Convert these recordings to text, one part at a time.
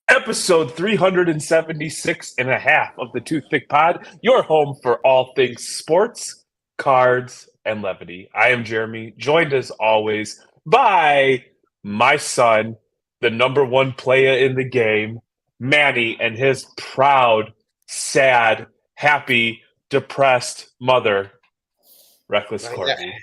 Episode 376 and a half of the Too Thick Pod, your home for all things sports, cards, and levity. I am Jeremy, joined as always by my son, the number one player in the game, Manny, and his proud, sad, happy, depressed mother, Reckless Courtney.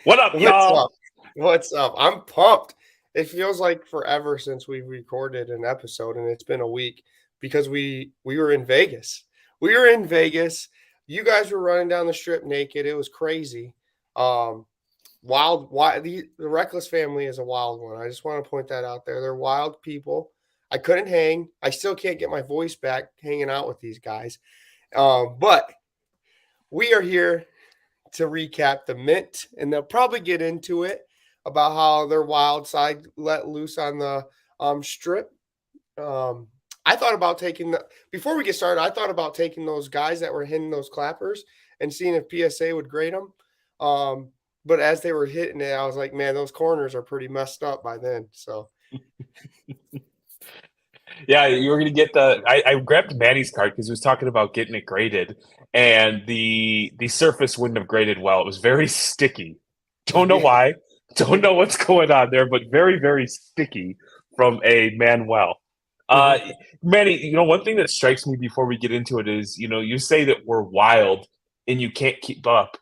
What up, y'all? What's up? I'm pumped. It feels like forever since we recorded an episode, and it's been a week because we were in Vegas. We were in Vegas. You guys were running down the strip naked. It was crazy. Wild. The Reckless family is a wild one. I just want to point that out there. They're wild people. I couldn't hang. I still can't get my voice back hanging out with these guys. But we are here to recap the Mint, and they'll probably get into it about how their wild side let loose on the strip. I thought about before we get started, I thought about taking those guys that were hitting those clappers and seeing if PSA would grade them. But as they were hitting it, I was like, man, those corners are pretty messed up by then. So yeah, you were going to get I grabbed Manny's card because he was talking about getting it graded, and the surface wouldn't have graded well. It was very sticky. Don't know why. Don't know what's going on there, but very, very sticky from a Manuel. Manny, one thing that strikes me before we get into it is, you say that we're wild and you can't keep up.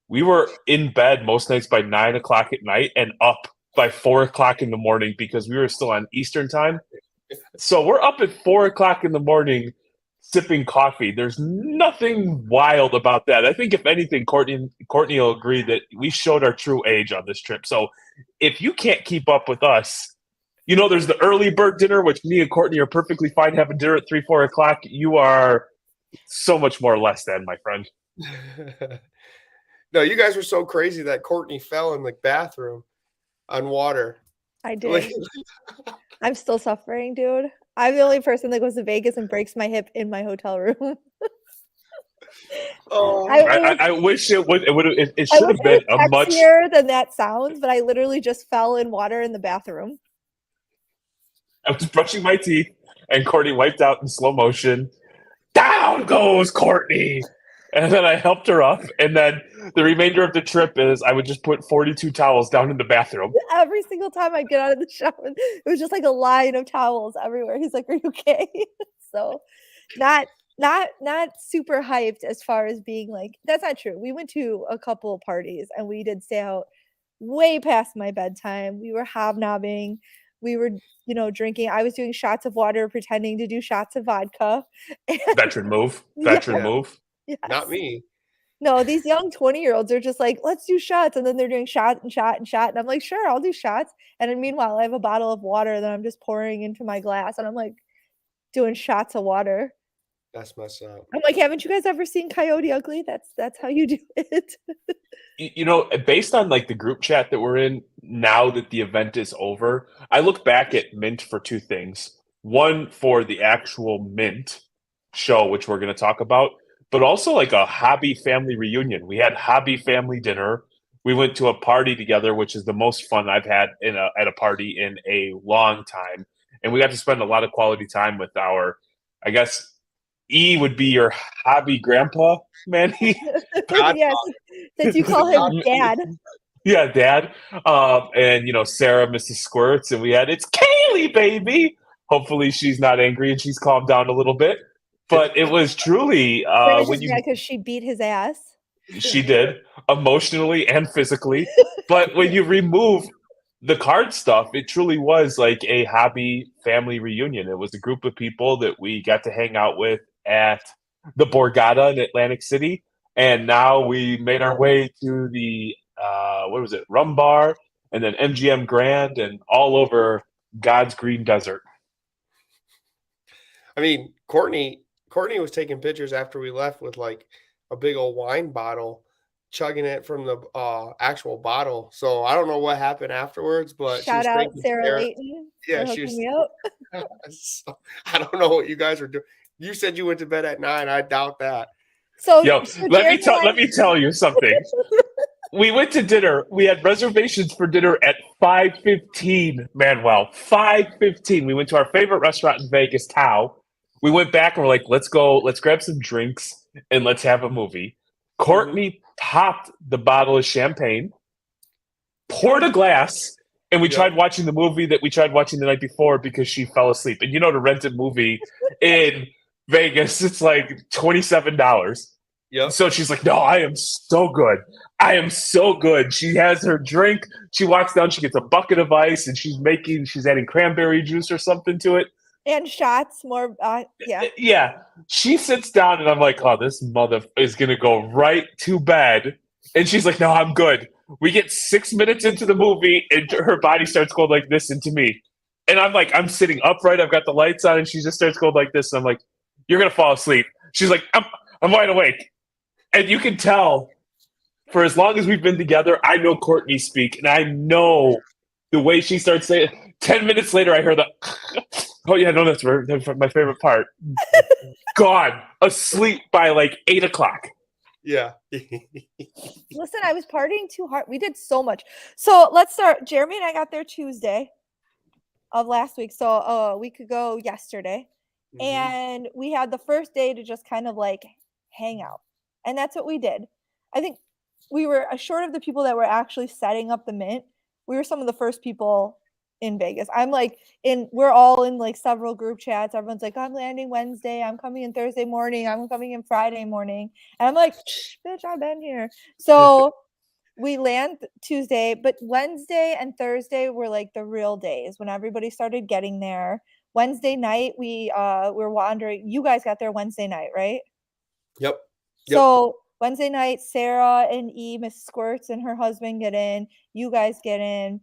We were in bed most nights by 9 o'clock at night and up by 4 o'clock in the morning because we were still on Eastern time. So we're up at 4 o'clock in the morning sipping coffee. There's nothing wild about that. I think if anything, Courtney will agree that we showed our true age on this trip. So if you can't keep up with us, there's the early bird dinner, which me and Courtney are perfectly fine having dinner at 3, 4 o'clock. You are so much more less than, my friend. No, you guys were so crazy that Courtney fell in the bathroom on water. I did. I'm still suffering, dude. I'm the only person that goes to Vegas and breaks my hip in my hotel room. I wish it would. It should have been a much sexier than that sounds, but I literally just fell in water in the bathroom. I was brushing my teeth, and Courtney wiped out in slow motion. Down goes Courtney, and then I helped her up, and then the remainder of the trip is I would just put 42 towels down in the bathroom. Every single time I'd get out of the shower, it was just like a line of towels everywhere. He's like, "Are you okay?" So, not super hyped as far as being like, that's not true. We went to a couple of parties and we did stay out way past my bedtime. We were hobnobbing. We were, drinking. I was doing shots of water, pretending to do shots of vodka. Veteran move. Move. Yes. Not me. No, these young 20-year-olds are just like, let's do shots. And then they're doing shot and shot and shot. And I'm like, sure, I'll do shots. And then meanwhile, I have a bottle of water that I'm just pouring into my glass. And I'm like doing shots of water. That's messed up. I'm like, haven't you guys ever seen Coyote Ugly? That's how you do it. Based on like the group chat that we're in, now that the event is over, I look back at Mint for two things. One, for the actual Mint show, which we're going to talk about, but also like a hobby family reunion. We had hobby family dinner. We went to a party together, which is the most fun I've had at a party in a long time. And we got to spend a lot of quality time with our, I guess, E would be your hobby grandpa, Manny. Yes, since you call him Dad. Yeah, Dad. And, Sarah, Mrs. Squirts. And we had, it's Kaylee, baby. Hopefully she's not angry and she's calmed down a little bit. But it was truly because she beat his ass. She did, emotionally and physically. But when you remove the card stuff, it truly was like a hobby family reunion. It was a group of people that we got to hang out with at the Borgata in Atlantic City. And now we made our way to the, Rum Bar, and then MGM Grand, and all over God's green desert. I mean, Courtney was taking pictures after we left with like a big old wine bottle, chugging it from the actual bottle. So I don't know what happened afterwards, but shout out Sarah Layton. Yeah, she was. Me up. So, I don't know what you guys are doing. You said you went to bed at 9. I doubt that. So, Yo, so let me Jeremy and let me tell you something. We went to dinner. We had reservations for dinner at 5:15. Manuel, 5:15. We went to our favorite restaurant in Vegas, Tao. We went back and we're like, let's go, let's grab some drinks and let's have a movie. Courtney popped the bottle of champagne, poured a glass, and we Yep. tried watching the movie that we tried watching the night before because she fell asleep. And to rent a movie in Vegas, it's like $27. Yep. So she's like, no, I am so good. I am so good. She has her drink. She walks down, she gets a bucket of ice, and she's adding cranberry juice or something to it. and shots more. Yeah. Yeah. She sits down, and I'm like, oh, this mother is going to go right to bed. And she's like, no, I'm good. We get 6 minutes into the movie, and her body starts going like this into me. And I'm like, I'm sitting upright. I've got the lights on, and she just starts going like this. And I'm like, you're going to fall asleep. She's like, I'm wide awake. And you can tell for as long as we've been together, I know Courtney speak, and I know the way she starts saying. 10 minutes later, I hear the, oh yeah, no, that's my favorite part. Gone, asleep by like 8 o'clock. Yeah. Listen, I was partying too hard. We did so much. So let's start. Jeremy and I got there Tuesday of last week. So a week ago yesterday. And we had the first day to just kind of like hang out. And that's what we did. I think we were short of the people that were actually setting up the Mint. We were some of the first people in Vegas. We're all in like several group chats. Everyone's like, I'm landing Wednesday. I'm coming in Thursday morning. I'm coming in Friday morning. And I'm like, bitch, I've been here. So we land Tuesday, but Wednesday and Thursday were like the real days when everybody started getting there. Wednesday night, we were wandering. You guys got there Wednesday night, right? Yep. So Wednesday night, Sarah and Miss Squirts and her husband get in. You guys get in.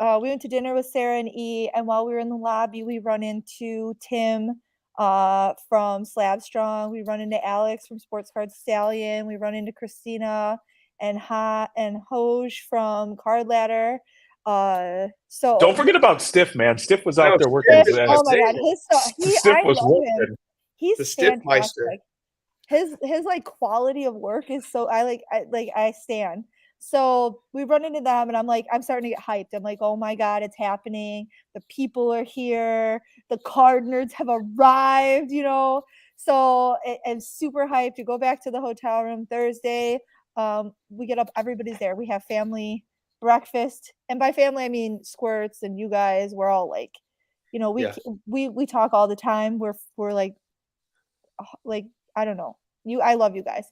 We went to dinner with Sarah and and while we were in the lobby, we run into Tim from Slab Strong. We run into Alex from Sports Card Stallion. We run into Christina and Hoj from Card Ladder. So don't forget about Stiff, man. Stiff was out there working Stiff, his ass. oh my god, Stiff I was love him. working. He's the Stiff Meister. His like quality of work is so I stand. So we run into them and I'm starting to get hyped. I'm like, oh my god, it's happening. The people are here. The card nerds have arrived, So I'm super hyped to go back to the hotel room Thursday. We get up, everybody's there. We have family breakfast. And by family, I mean Squirts and you guys. We're all like, we talk all the time. We're like I don't know. I love you guys.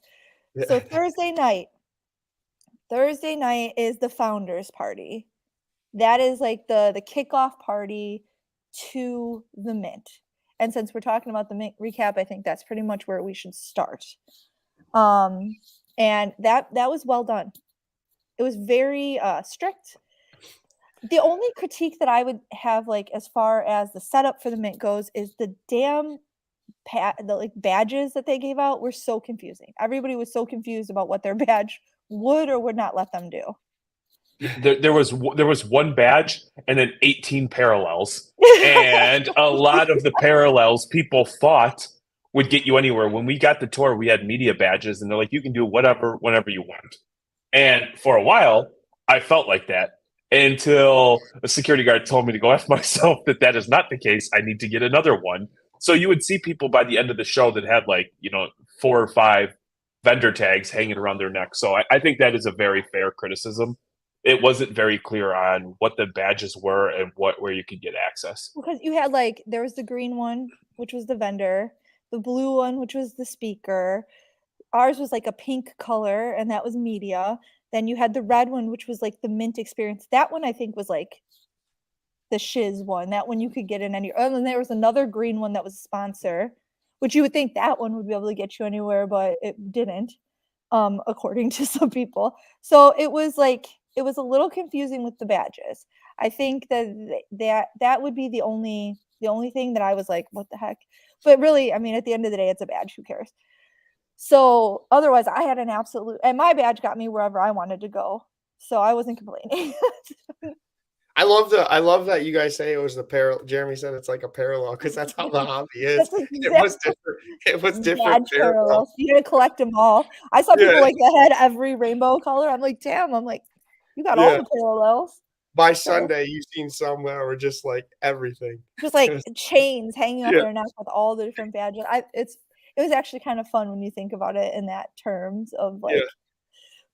So Thursday night is the founders party. That is like the kickoff party to the Mint. And since we're talking about the Mint recap, I think that's pretty much where we should start. And that was well done. It was very strict. The only critique that I would have, like, as far as the setup for the Mint goes, is the damn the badges that they gave out were so confusing. Everybody was so confused about what their badge would or would not let them do. There was one badge and then 18 parallels, and a lot of the parallels people thought would get you anywhere. When we got the tour, we had media badges, and they're like, you can do whatever whenever you want. And for a while, I felt like that until a security guard told me to go F myself that is not the case. I need to get another one. So you would see people by the end of the show that had 4 or 5 vendor tags hanging around their neck. So I think that is a very fair criticism. It wasn't very clear on what the badges were and where you could get access. Because you had there was the green one, which was the vendor, the blue one, which was the speaker. Ours was like a pink color, and that was media. Then you had the red one, which was like the Mint experience. That one I think was like the shiz one. That one you could get in any. And then there was another green one that was a sponsor, which you would think that one would be able to get you anywhere, but it didn't, according to some people. So it was a little confusing with the badges. I think that would be the only thing that I was like, what the heck? But really, I mean, at the end of the day, it's a badge. Who cares? So otherwise, I had an absolute, and my badge got me wherever I wanted to go. So I wasn't complaining. I love that you guys say it was the parallel. Jeremy said it's like a parallel because that's how the hobby is. That's It was exactly different. It was bad different parallels. parallels. You gotta collect them all. I saw people Yeah, like that had every rainbow color. I'm like, damn. I'm like, you got all yeah. the parallels. By So Sunday, you've seen some that were just like everything. just It like was- chains hanging off yeah, their neck with all the different badges. It was actually kind of fun when you think about it in that terms of yeah. like.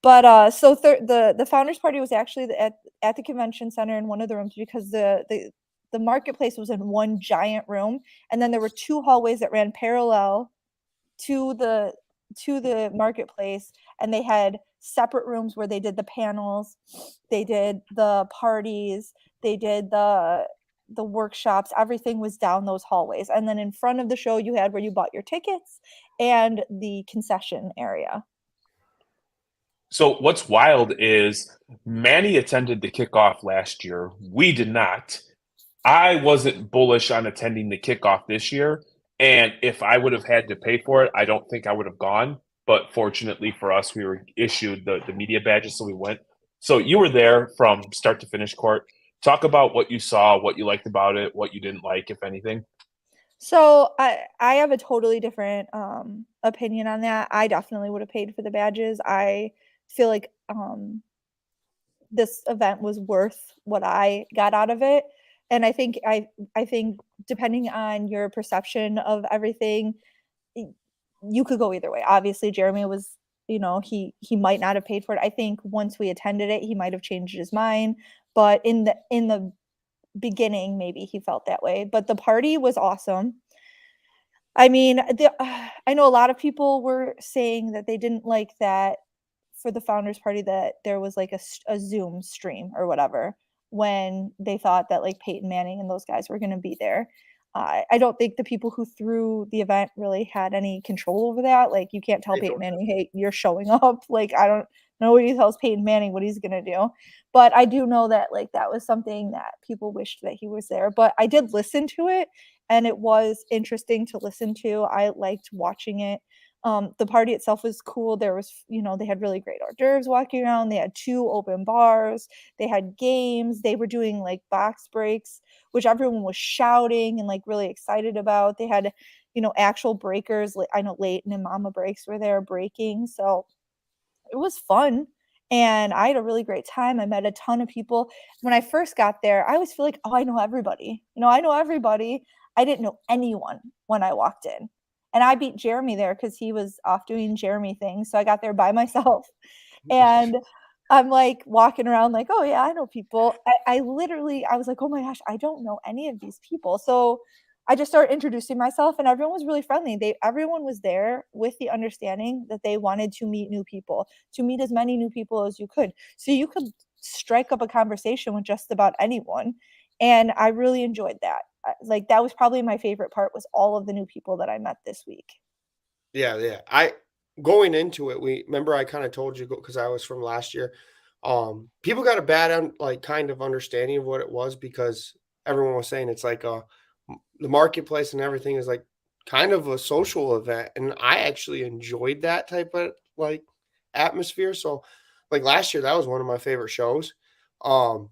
But so the founders party was actually at the convention center in one of the rooms because the marketplace was in one giant room, and then there were two hallways that ran parallel to the marketplace, and they had separate rooms where they did the panels, they did the parties, they did the workshops. Everything was down those hallways, and then in front of the show you had where you bought your tickets and the concession area. So what's wild is Manny attended the kickoff last year. We did not. I wasn't bullish on attending the kickoff this year. And if I would have had to pay for it, I don't think I would have gone. But fortunately for us, we were issued the media badges, so we went. So you were there from start to finish, Court. Talk about what you saw, what you liked about it, what you didn't like, if anything. So I have a totally different opinion on that. I definitely would have paid for the badges. I feel like this event was worth what I got out of it. And I think depending on your perception of everything, you could go either way. Obviously, Jeremy was, he might not have paid for it. I think once we attended it, he might have changed his mind. But in the beginning, maybe he felt that way. But the party was awesome. I mean, I know a lot of people were saying that they didn't like that for the founders party that there was like a Zoom stream or whatever when they thought that like Peyton Manning and those guys were going to be there. I don't think the people who threw the event really had any control over that. Like, you can't tell They Peyton don't- Manning, hey, you're showing up. Like, I don't know what he tells Peyton Manning what he's going to do. But I do know that like that was something that people wished that he was there. But I did listen to it, and it was interesting to listen to. I liked watching it. The party itself was cool. There was, they had really great hors d'oeuvres walking around. They had two open bars. They had games. They were doing like box breaks, which everyone was shouting and like really excited about. They had, actual breakers. I know Leighton and Mama Breaks were there breaking. So it was fun. And I had a really great time. I met a ton of people. When I first got there, I always feel like, oh, I know everybody. I know everybody. I didn't know anyone when I walked in. And I beat Jeremy there because he was off doing Jeremy things. So I got there by myself. And I'm like walking around like, oh yeah, I know people. I was like, oh my gosh, I don't know any of these people. So I just started introducing myself, and everyone was really friendly. Everyone was there with the understanding that they wanted to meet new people, to meet as many new people as you could. So you could strike up a conversation with just about anyone. And I really enjoyed that. Like, that was probably my favorite part, was all of the new people that I met this week. Yeah, yeah. I going into it, we remember I kind of told you because I was from last year. People got a bad like kind of understanding of what it was because everyone was saying it's like the marketplace and everything is like kind of a social event, and I actually enjoyed that type of like atmosphere. So, like last year, that was one of my favorite shows. Um,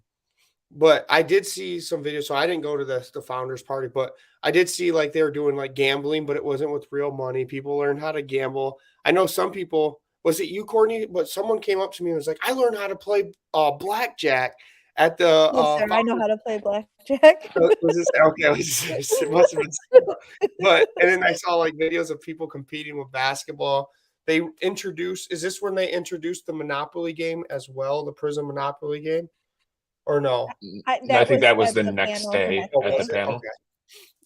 but I did see some videos, so I didn't go to the founders party, but I did see like they were doing like gambling, but it wasn't with real money. People learned how to gamble. I know some people. Was it you, Courtney? But someone came up to me and was like, "I learned how to play blackjack at the Yes, sir. I know how to play blackjack. was this okay? It must have been Sarah. But and then I saw like videos of people competing with basketball. They introduced. Is this when they introduced the Monopoly game as well, the prison Monopoly game, or no? I think that was at the the next panel the day next Oh, at the was day. it? panel. Okay.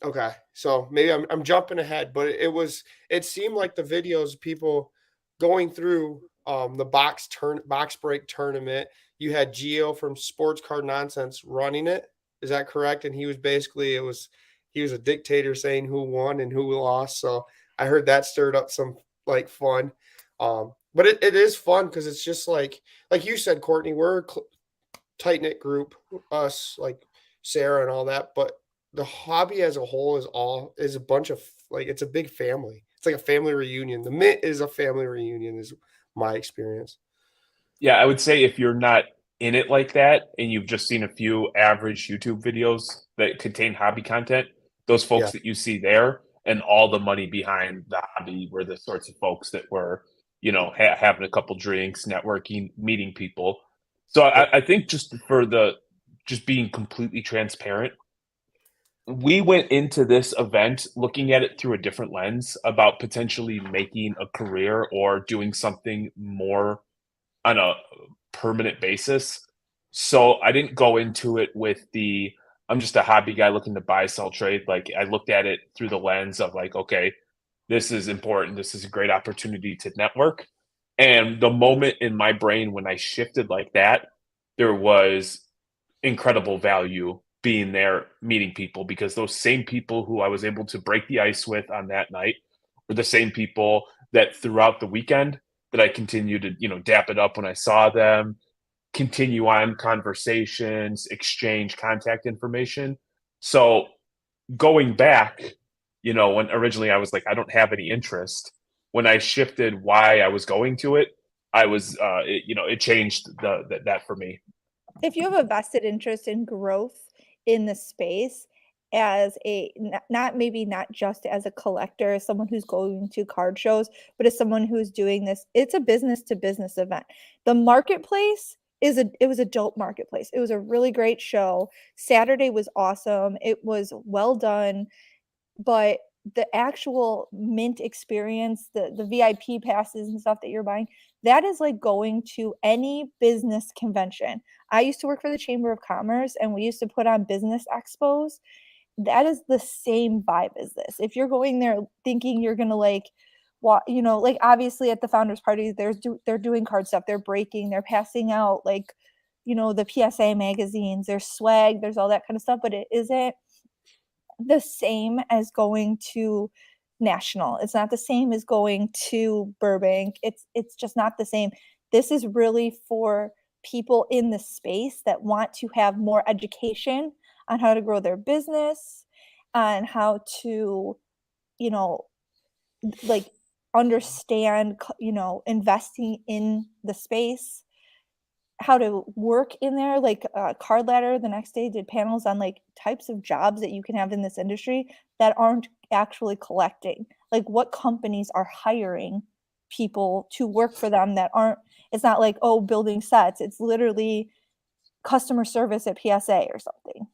Okay. So maybe I'm jumping ahead, but it seemed like the videos people going through the box break tournament. You had Gio from Sports Card Nonsense running it. Is that correct? And he was basically he was a dictator saying who won and who lost. So I heard that stirred up some like fun. But it is fun because it's just like you said, Courtney, we're a tight knit group, us like Sarah and all that, but the hobby as a whole is a bunch of like it's a big family. It's like a family reunion. The Mint is a family reunion, is my experience. Yeah, I would say if you're not in it like that, and you've just seen a few average YouTube videos that contain hobby content, those folks Yeah. that you see there and all the money behind the hobby were the sorts of folks that were, having a couple drinks, networking, meeting people. So Yeah. I think just being completely transparent, we went into this event looking at it through a different lens about potentially making a career or doing something more on a permanent basis. So I didn't go into it with I'm just a hobby guy looking to buy, sell, trade. Like I looked at it through the lens of like, okay, this is important. This is a great opportunity to network. And the moment in my brain when I shifted like that, there was incredible value being there, meeting people, because those same people who I was able to break the ice with on that night were the same people that throughout the weekend that I continued to, dap it up when I saw them, continue on conversations, exchange contact information. So going back, when originally I was like, I don't have any interest, when I shifted why I was going to it, I was, it changed that for me. If you have a vested interest in growth in the space as not maybe not just as a collector, as someone who's going to card shows, but as someone who's doing this, it's a business to business event. The marketplace it was a dope marketplace. It was a really great show. Saturday was awesome. It was well done, but the actual mint experience, the VIP passes and stuff that you're buying, that is like going to any business convention. I used to work for the Chamber of Commerce and we used to put on business expos. That is the same vibe as this. If you're going there thinking you're going to like like obviously at the founders party they're doing card stuff, they're breaking, they're passing out like the PSA magazines, there's swag, there's all that kind of stuff, but it isn't the same as going to National. It's not the same as going to Burbank. It's just not the same. This is really for people in the space that want to have more education on how to grow their business, on how to, like understand, investing in the space, how to work in there. Like Card Ladder the next day did panels on like types of jobs that you can have in this industry that aren't actually collecting, like what companies are hiring people to work for them that aren't, it's not like, oh, building sets, it's literally customer service at PSA or something.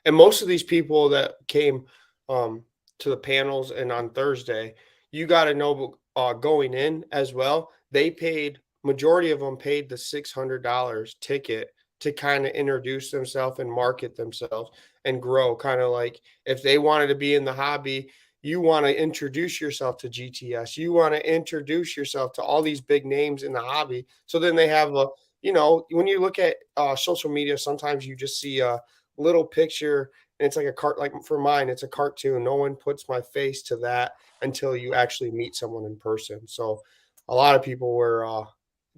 And most of these people that came to the panels and on Thursday, you got to know going in as well, they paid, majority of them paid the $600 ticket to kind of introduce themselves and market themselves and grow. Kind of like if they wanted to be in the hobby, you want to introduce yourself to GTS, you want to introduce yourself to all these big names in the hobby. So then they have when you look at social media, sometimes you just see a little picture and it's like like for mine, it's a cartoon. No one puts my face to that until you actually meet someone in person. So a lot of people were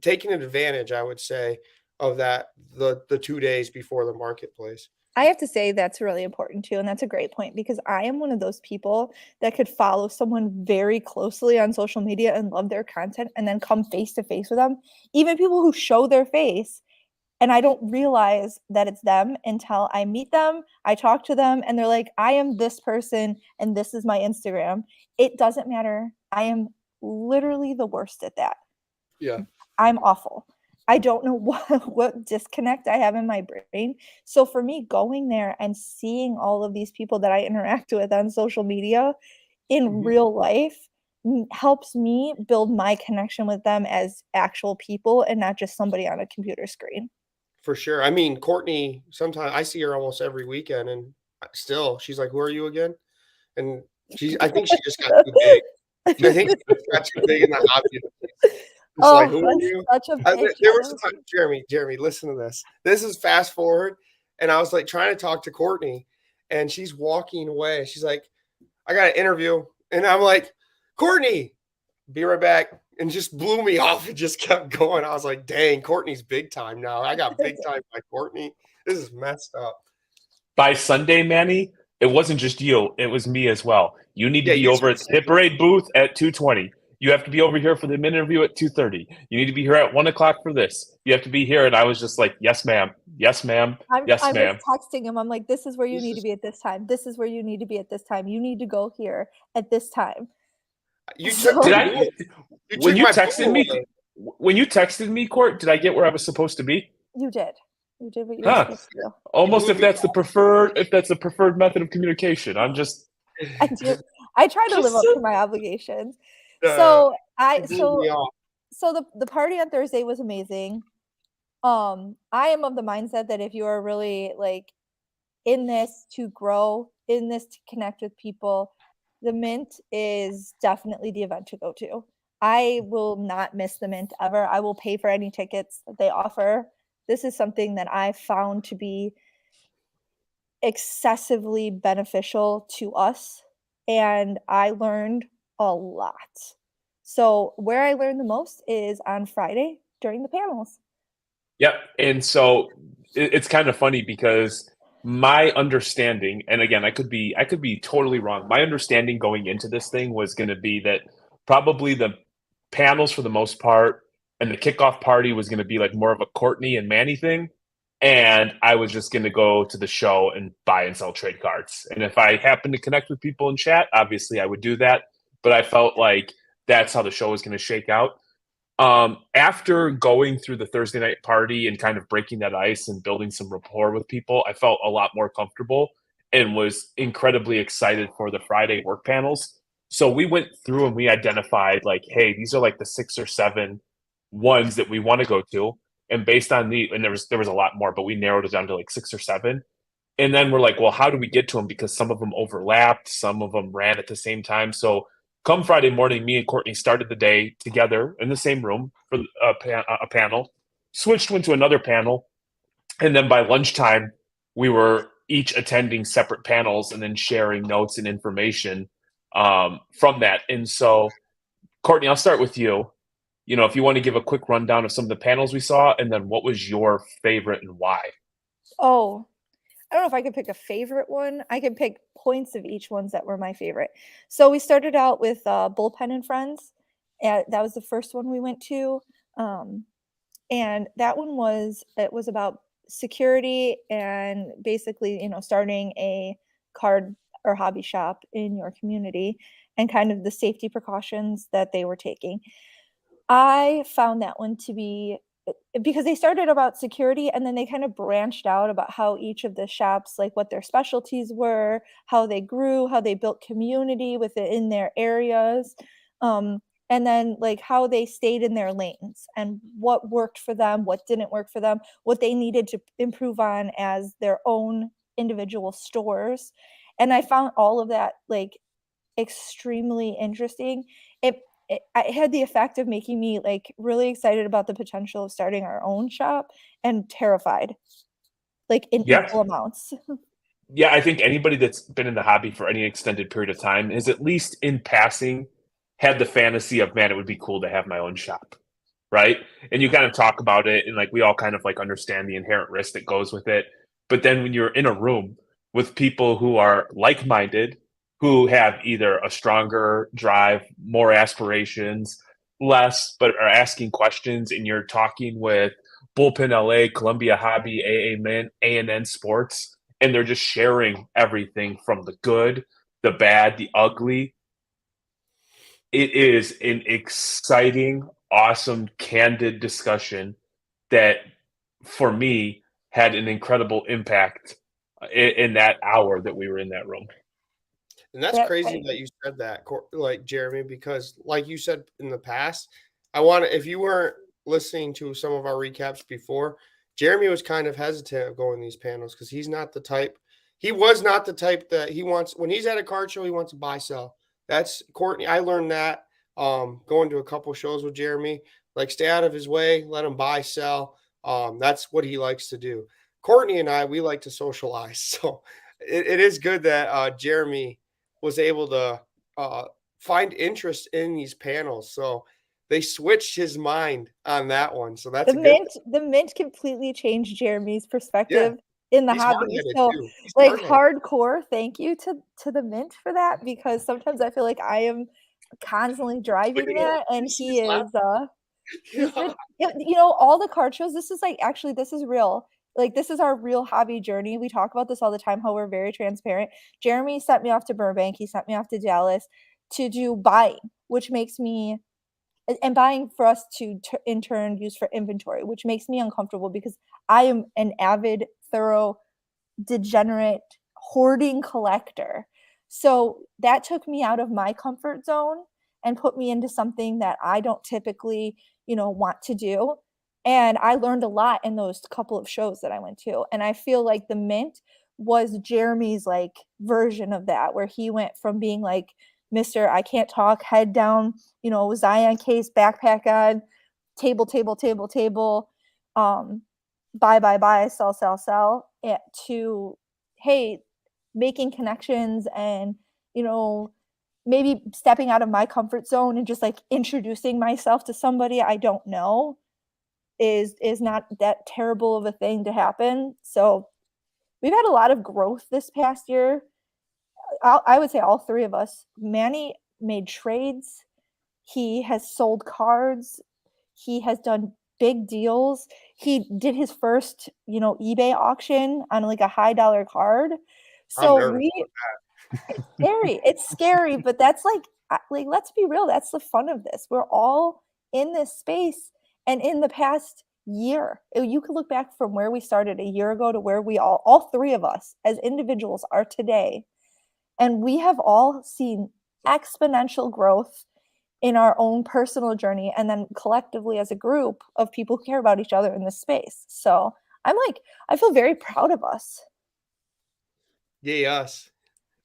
taking advantage, I would say, of that the 2 days before the marketplace. I have to say that's really important too. And that's a great point because I am one of those people that could follow someone very closely on social media and love their content and then come face to face with them. Even people who show their face and I don't realize that it's them until I meet them, I talk to them, and they're like, I am this person and this is my Instagram. It doesn't matter. I am literally the worst at that. Yeah. I'm awful. I don't know what disconnect I have in my brain. So for me, going there and seeing all of these people that I interact with on social media in real life helps me build my connection with them as actual people and not just somebody on a computer screen. For sure. I mean, Courtney, sometimes I see her almost every weekend and still she's like, who are you again? And I think she just got too big. I think she just got too big in the hobby. It's like, who are you? Such a bitch. There was a time, Jeremy, listen to this. This is fast forward. And I was like trying to talk to Courtney and she's walking away. She's like, I got an interview. And I'm like, Courtney, be right back. And just blew me off and just kept going. I was like, dang, Courtney's big time now. I got big time by Courtney. This is messed up. By Sunday, Manny, it wasn't just you. It was me as well. You need to be over at the Hit Parade booth at 220. You have to be over here for the interview at 2:30. You need to be here at 1 o'clock for this. You have to be here. And I was just like, yes, ma'am. Yes, ma'am. Yes, I was ma'am. texting him. I'm like, this is where you need to be at this time. This is where you need to be at this time. You need to go here at this time. You So- took Did my I, boom- you when took you my texted boom me, away. when you texted me, Court, did I get where I was supposed to be? You did. You did what you were Huh. supposed to do. Almost blew if me that's the preferred method of communication. I'm just I do. I try to live up Just- to my obligations. Uh, So You blew me off. the party on Thursday was amazing. I am of the mindset that if you are really like in this to grow, in this to connect with people, the Mint is definitely the event to go to. I will not miss the Mint ever. I will pay for any tickets that they offer. This is something that I found to be excessively beneficial to us, and I learned a lot. So where I learned the most is on Friday during the panels. Yep. And so it's kind of funny because my understanding, and again, I could be totally wrong. My understanding going into this thing was going to be that probably the panels for the most part and the kickoff party was going to be like more of a Courtney and Manny thing. And I was just going to go to the show and buy and sell trade cards. And if I happened to connect with people in chat, obviously I would do that. But I felt like that's how the show was going to shake out. After going through the Thursday night party and kind of breaking that ice and building some rapport with people, I felt a lot more comfortable and was incredibly excited for the Friday work panels. So we went through and we identified like, hey, these are like the 6 or 7 ones that we want to go to. And based on and there was a lot more, but we narrowed it down to like 6 or 7. And then we're like, well, how do we get to them? Because some of them overlapped, some of them ran at the same time. So come Friday morning, me and Courtney started the day together in the same room for a panel, switched into another panel, and then by lunchtime, we were each attending separate panels and then sharing notes and information from that. And so, Courtney, I'll start with you. You know, if you want to give a quick rundown of some of the panels we saw, and then what was your favorite and why? Oh, I don't know if I could pick a favorite one. I could pick points of each ones that were my favorite. So we started out with Bullpen and Friends. And that was the first one we went to. And that one was about security and basically, starting a card or hobby shop in your community and kind of the safety precautions that they were taking. I found that one to be because they started about security and then they kind of branched out about how each of the shops, like what their specialties were, how they grew, how they built community within their areas, and then like how they stayed in their lanes and what worked for them, what didn't work for them, what they needed to improve on as their own individual stores. And I found all of that like extremely interesting. It had the effect of making me like really excited about the potential of starting our own shop and terrified, like in Yeah. equal amounts. Yeah, I think anybody that's been in the hobby for any extended period of time has at least in passing had the fantasy of, man, it would be cool to have my own shop, right? And you kind of talk about it and like we all kind of like understand the inherent risk that goes with it. But then when you're in a room with people who are like-minded, who have either a stronger drive, more aspirations, less, but are asking questions, and you're talking with Bullpen LA, Columbia Hobby, AA Mint, A&N Sports, and they're just sharing everything from the good, the bad, the ugly. It is an exciting, awesome, candid discussion that, for me, had an incredible impact in that hour that we were in that room. And that's That- crazy that you said that, like Jeremy, because like you said in the past, if you weren't listening to some of our recaps before, Jeremy was kind of hesitant of going to these panels because he was not the type that he wants, when he's at a card show, he wants to buy, sell. That's Courtney. I learned that going to a couple shows with Jeremy, like stay out of his way, let him buy, sell. That's what he likes to do. Courtney and I, we like to socialize. So it is good that Jeremy was able to find interest in these panels. So they switched his mind on that one. So that's the mint completely changed Jeremy's perspective in the He's hobby. hard-headed So too. He's like hard-headed. hardcore thank you to the mint for that, because sometimes I feel like I am constantly driving that, and he She's is he's been, laughing. all the card shows. This is like, actually, this is real. Like, this is our real hobby journey. We talk about this all the time, how we're very transparent. Jeremy sent me off to Burbank. He sent me off to Dallas to do buying, which makes me, and buying for us to in turn use for inventory, which makes me uncomfortable because I am an avid, thorough, degenerate, hoarding collector. So that took me out of my comfort zone and put me into something that I don't typically, want to do. And I learned a lot in those couple of shows that I went to. And I feel like the Mint was Jeremy's like version of that, where he went from being like Mr. I can't talk, head down, Zion case, backpack on, table, buy, sell, to, hey, making connections and, maybe stepping out of my comfort zone and just like introducing myself to somebody I don't know is not that terrible of a thing to happen. So we've had a lot of growth this past year. I would say all three of us. Manny made trades. He has sold cards. He has done big deals. He did his first, eBay auction on like a high dollar card. I'm So nervous. it's scary. It's scary, but that's like let's be real. That's the fun of this. We're all in this space, and in the past year, you could look back from where we started a year ago to where we all three of us as individuals are today, and we have all seen exponential growth in our own personal journey, and then collectively as a group of people who care about each other in this space. So I feel very proud of us. Yay, us.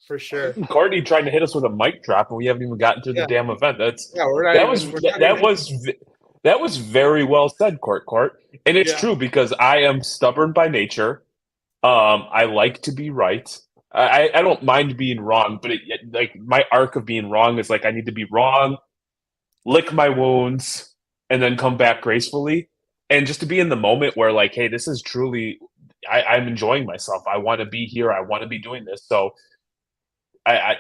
For sure. Courtney trying to hit us with a mic drop, and we haven't even gotten to the Yeah. damn event. We're not That even, was we're not that even- was that was very well said, Court. And it's Yeah. true because I am stubborn by nature. I like to be right. I don't mind being wrong, but like my arc of being wrong is like I need to be wrong, lick my wounds, and then come back gracefully. And just to be in the moment where like, hey, this is truly I'm enjoying myself. I want to be here. I want to be doing this. So I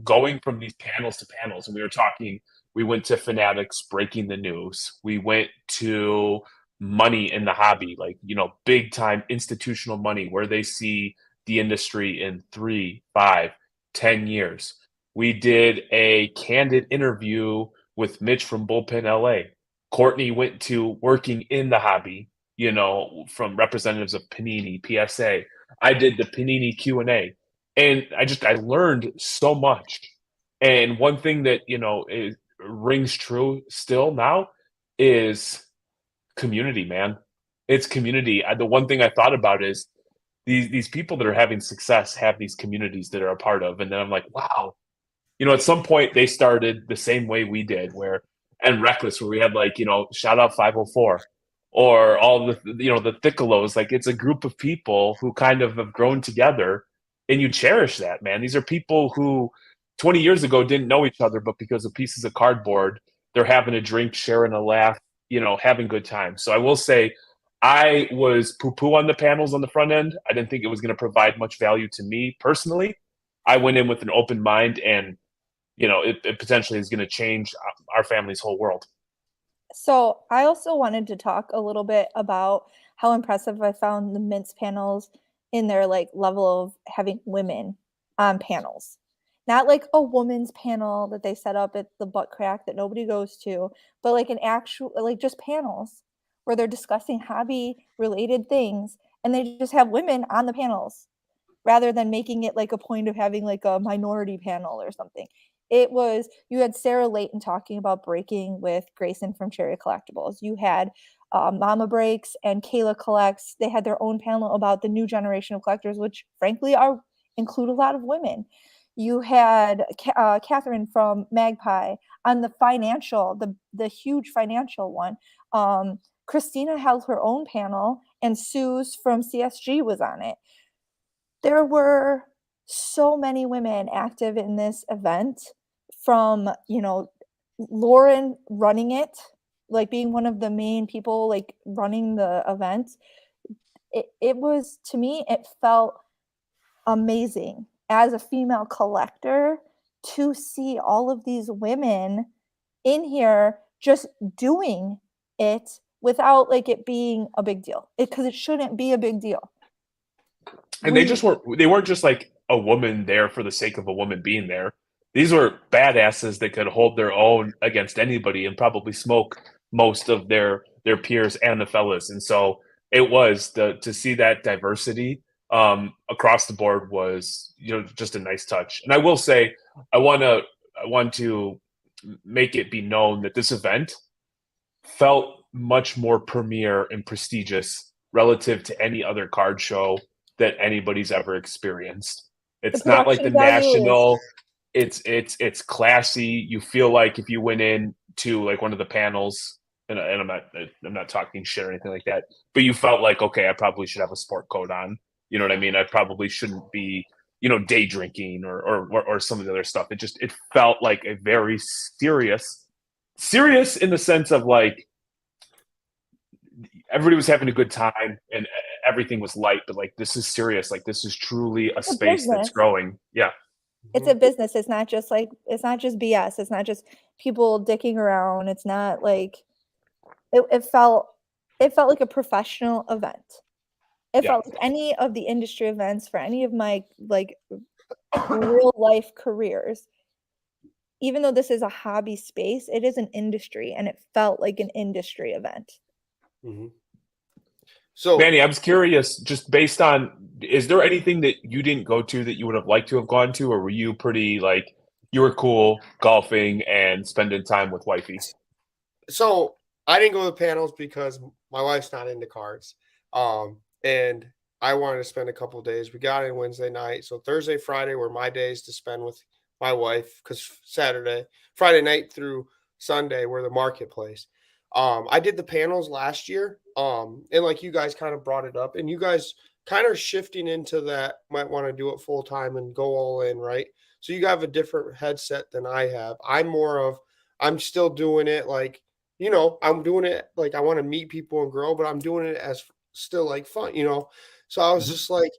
going from these panels to panels, and we went to Fanatics breaking the news. We went to money in the hobby, like, big time institutional money where they see the industry in 3, 5, 10 years. We did a candid interview with Mitch from Bullpen LA. Courtney went to working in the hobby, from representatives of Panini, PSA. I did the Panini Q&A. And I learned so much. And one thing that, rings true still now is community, man. It's community. The one thing I thought about is these people that are having success have these communities that are a part of. And then I'm like, wow, at some point they started the same way we did, and Reckless, where we had like, shout out 504 or all the Thicc. Like, it's a group of people who kind of have grown together, and you cherish that, man. These are people who 20 years ago didn't know each other, but because of pieces of cardboard, they're having a drink, sharing a laugh, having good times. So I will say I was poo-poo on the panels on the front end. I didn't think it was going to provide much value to me personally. I went in with an open mind, and it potentially is going to change our family's whole world. So I also wanted to talk a little bit about how impressive I found the Mint's panels in their like level of having women on panels. Not like a woman's panel that they set up at the butt crack that nobody goes to, but like an actual, like just panels where they're discussing hobby related things, and they just have women on the panels rather than making it like a point of having like a minority panel or something. You had Sarah Layton talking about breaking with Grayson from Cherry Collectibles. You had Mama Breaks and Kayla Collects. They had their own panel about the new generation of collectors, which frankly include a lot of women. You had Catherine from Magpie on the huge financial one. Christina held her own panel, and Sue's from CSG was on it. There were so many women active in this event, from, Lauren running it, like being one of the main people, like running the event. It was, to me, it felt amazing as a female collector to see all of these women in here just doing it without like it being a big deal, because it shouldn't be a big deal. And they weren't just like a woman there for the sake of a woman being there. These were badasses that could hold their own against anybody and probably smoke most of their peers and the fellas. And so it was to see that diversity across the board was, just a nice touch. And I will say, I want to make it be known that this event felt much more premier and prestigious relative to any other card show that anybody's ever experienced. It's not like the national. It's classy. You feel like if you went in to like one of the panels, and I'm not talking shit or anything like that, but you felt like, okay, I probably should have a sport coat on. You know what I mean? I probably shouldn't be, day drinking or some of the other stuff. It felt like a very serious in the sense of like everybody was having a good time and everything was light, but like this is serious. Like this is truly a space that's growing. Yeah. It's a business. It's not just BS. It's not just people dicking around. It's not like it felt like a professional event. It felt like any of the industry events for any of my like real life careers. Even though this is a hobby space, it is an industry, and it felt like an industry event. Mm-hmm. So, Manny, I was curious, just based on, is there anything that you didn't go to that you would have liked to have gone to, or were you pretty like you were cool golfing and spending time with wifey? So I didn't go to the panels because my wife's not into cards, and I wanted to spend a couple of days. We got in Wednesday night, so Thursday, Friday were my days to spend with my wife because Friday night through Sunday were the marketplace. I did the panels last year, and like you guys kind of brought it up, and you guys kind of shifting into that might want to do it full time and go all in, right? So you have a different headset than I have. I'm still doing it like, I'm doing it like I want to meet people and grow, but I'm doing it as still like fun, So I was just like,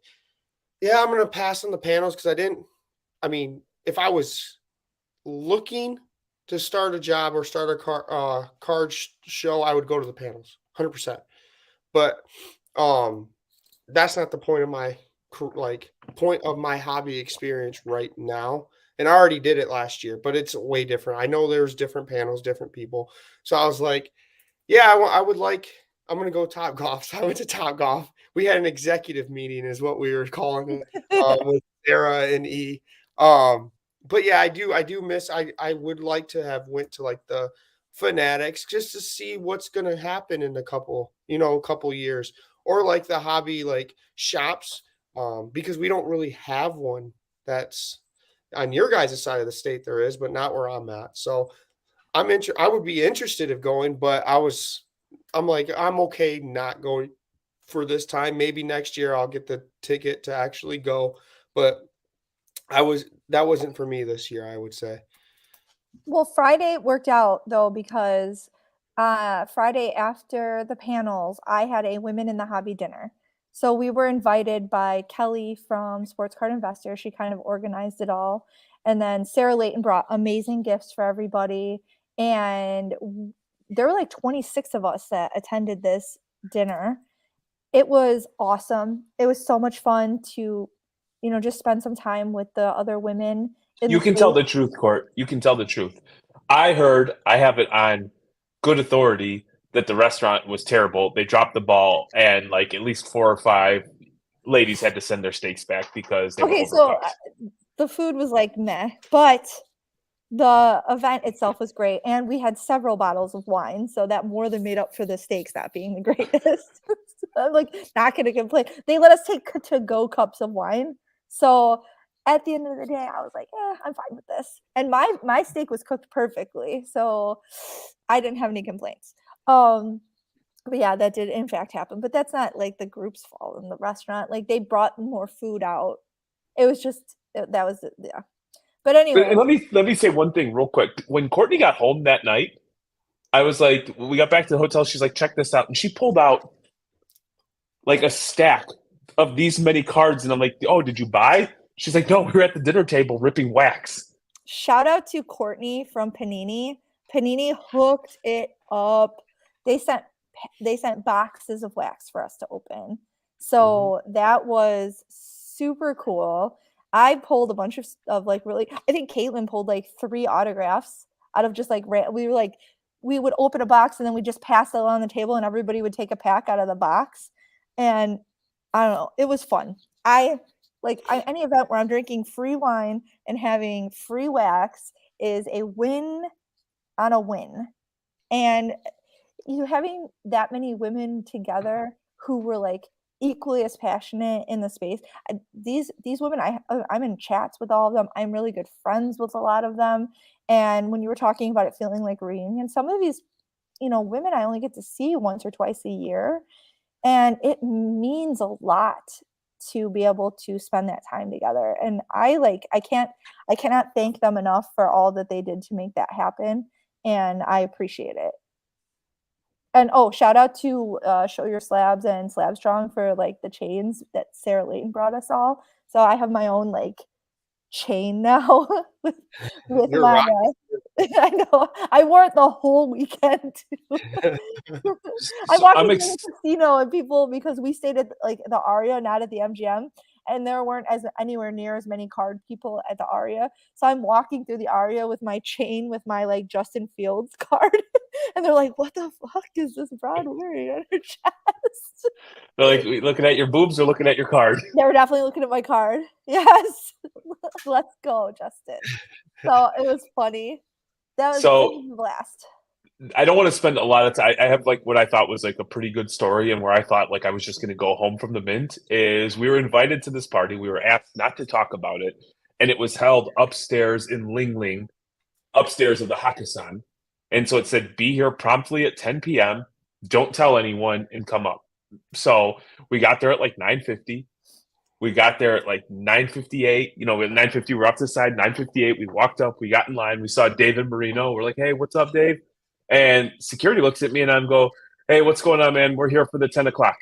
yeah, I'm going to pass on the panels because if I was looking to start a job or start a card show, I would go to the panels 100%. But that's not the point of my hobby experience right now. And I already did it last year, but it's way different. I know there's different panels, different people. So I was like, yeah, I'm going to go Top Golf. So I went to Top Golf. We had an executive meeting is what we were calling it with Sarah and E. But yeah, I do miss, I would like to have went to like the Fanatics just to see what's going to happen in a couple years, or like the hobby, like shops, because we don't really have one that's on your guys' side of the state. There is, but not where I'm at. So I would be interested in going, but I'm like, I'm okay not going for this time. Maybe next year I'll get the ticket to actually go, but that wasn't for me this year, I would say. Well, Friday worked out though, because Friday after the panels, I had a Women in the Hobby dinner. So we were invited by Kelly from Sports Card Investor. She kind of organized it all. And then Sarah Layton brought amazing gifts for everybody. And there were like 26 of us that attended this dinner. It was awesome. It was so much fun to, just spend some time with the other women. You can tell the truth, Court. You can tell the truth. I have it on good authority that the restaurant was terrible. They dropped the ball, and like at least 4 or 5 ladies had to send their steaks back because they were overcooked. So the food was like meh, but the event itself was great, and we had several bottles of wine, so that more than made up for the steaks not being the greatest. I'm like not going to complain. They let us take to-go cups of wine, so at the end of the day, I was like, I'm fine with this. And my steak was cooked perfectly, so I didn't have any complaints. But yeah, that did in fact happen. But that's not like the group's fault in the restaurant. Like they brought more food out. It was just that was yeah. But anyway, let me say one thing real quick. When Courtney got home that night, I was like, when we got back to the hotel, she's like, check this out, and she pulled out like a stack of these many cards, and I'm like, oh, did you buy? She's like, no, we were at the dinner table ripping wax. shout out to Courtney from Panini. Panini hooked it up. They sent boxes of wax for us to open. So that was super cool. I pulled a bunch of like really, I think Caitlin pulled like 3 autographs out of just like, we were like, we would open a box and then we just pass it on the table and everybody would take a pack out of the box. And I don't know, it was fun. Any event where I'm drinking free wine and having free wax is a win on a win. And you having that many women together who were like equally as passionate in the space. These women, I'm in chats with all of them. I'm really good friends with a lot of them. And when you were talking about it feeling like a reunion, some of these, women I only get to see once or twice a year. And it means a lot to be able to spend that time together. And I cannot thank them enough for all that they did to make that happen. And I appreciate it. And shout out to Show Your Slabs and Slab Strong for like the chains that Sarah Layton brought us all. So I have my own like chain now with You're my right. I know. I wore it the whole weekend too. I So walked I'm into the casino and people, because we stayed at like the Aria, not at the MGM, and there weren't anywhere near as many card people at the Aria. So I'm walking through the Aria with my chain with my like Justin Fields card, and they're like, "What the fuck is this broad wearing on her chest?" They're like looking at your boobs or looking at your card. They were definitely looking at my card. Yes, let's go, Justin. So it was funny. It was a blast. I don't want to spend a lot of time. I have like what I thought was like a pretty good story, and where I thought like I was just going to go home from the Mint is we were invited to this party. We were asked not to talk about it, and it was held upstairs in Ling Ling, upstairs of the Hakkasan. And so it said, "Be here promptly at 10 p.m. Don't tell anyone, and come up." So we got there at like 9:50. We got there at like 9:58. At 9:50 we're up to the side. 9:58 we walked up. We got in line. We saw David Marino. We're like, "Hey, what's up, Dave?" And security looks at me and I go, "Hey, what's going on, man? We're here for the 10 o'clock."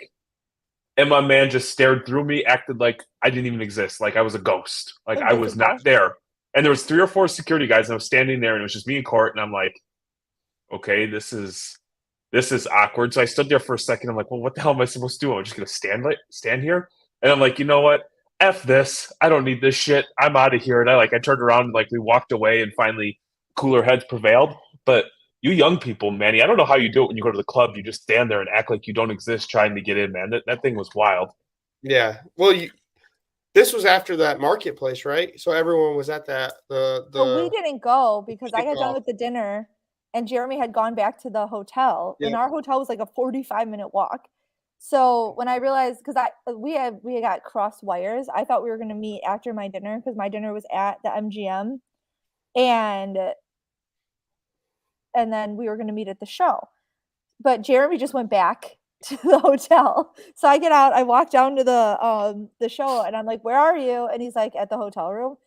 And my man just stared through me, acted like I didn't even exist, like I was a ghost, like I was not there. And there was 3 or 4 security guys, and I was standing there, and it was just me and Court, and I'm like, okay, this is awkward. So I stood there for a second. I'm like, well, what the hell am I supposed to do? I'm just gonna stand here. And I'm like, you know what? F this. I don't need this shit. I'm out of here. And I turned around and like we walked away, and finally cooler heads prevailed. But you young people, Manny, I don't know how you do it when you go to the club. You just stand there and act like you don't exist trying to get in, man. That thing was wild. Yeah. Well, this was after that marketplace, right? So everyone was at that. Well, we didn't go because I got done with the dinner and Jeremy had gone back to the hotel. Yeah. And our hotel was like a 45-minute walk. So when I realized, because we got crossed wires, I thought we were going to meet after my dinner because my dinner was at the MGM, and then we were going to meet at the show. But Jeremy just went back to the hotel. So I get out, I walk down to the show, and I'm like, "Where are you?" And he's like, "At the hotel room."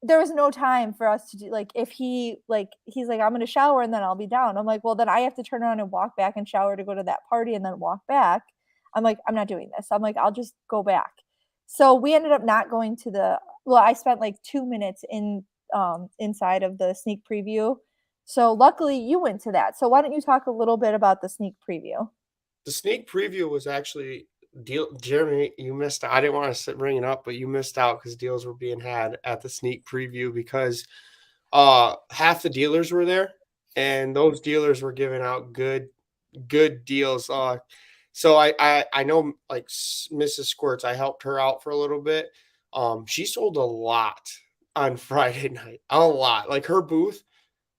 There was no time for us to do, like, if he's like, "I'm going to shower and then I'll be down." I'm like, well, then I have to turn around and walk back and shower to go to that party and then walk back. I'm like, I'm not doing this. I'm like, I'll just go back. So we ended up not going to I spent like 2 minutes inside of the sneak preview. So luckily you went to that. So why don't you talk a little bit about the sneak preview? The sneak preview was actually Jeremy, you missed out. I didn't want to bring it up, but you missed out because deals were being had at the sneak preview because half the dealers were there, and those dealers were giving out good deals. So I know like Mrs. Squirts, I helped her out for a little bit. She sold a lot on Friday night, a lot. Like her booth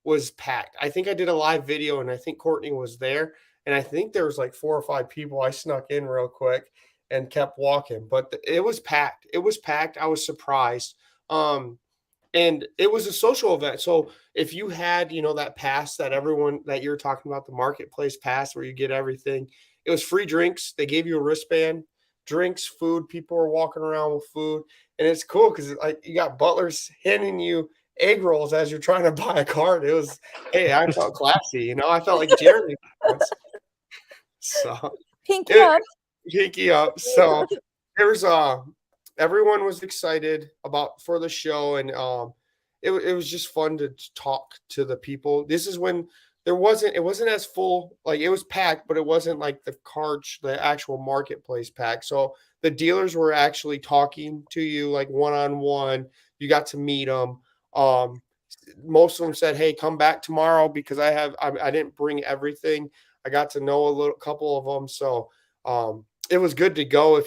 was packed. I think I did a live video, and I think Courtney was there. And I think there was like 4 or 5 people. I snuck in real quick and kept walking, but it was packed. It was packed. I was surprised. And it was a social event. So if you had, that pass that everyone that you're talking about, the marketplace pass where you get everything, it was free drinks. They gave you a wristband, drinks, food. People were walking around with food. And it's cool because like you got butlers handing you egg rolls as you're trying to buy a card. It was, hey, I felt classy. I felt like Jeremy once. So Pinky up. Pinky up. So there was everyone was excited for the show, and it was just fun to talk to the people. This is when it wasn't as full, like it was packed, but it wasn't like the actual marketplace pack. So the dealers were actually talking to you like one on one. You got to meet them. Um, Most of them said, "Hey, come back tomorrow because I didn't bring everything." I got to know a couple of them, so it was good to go.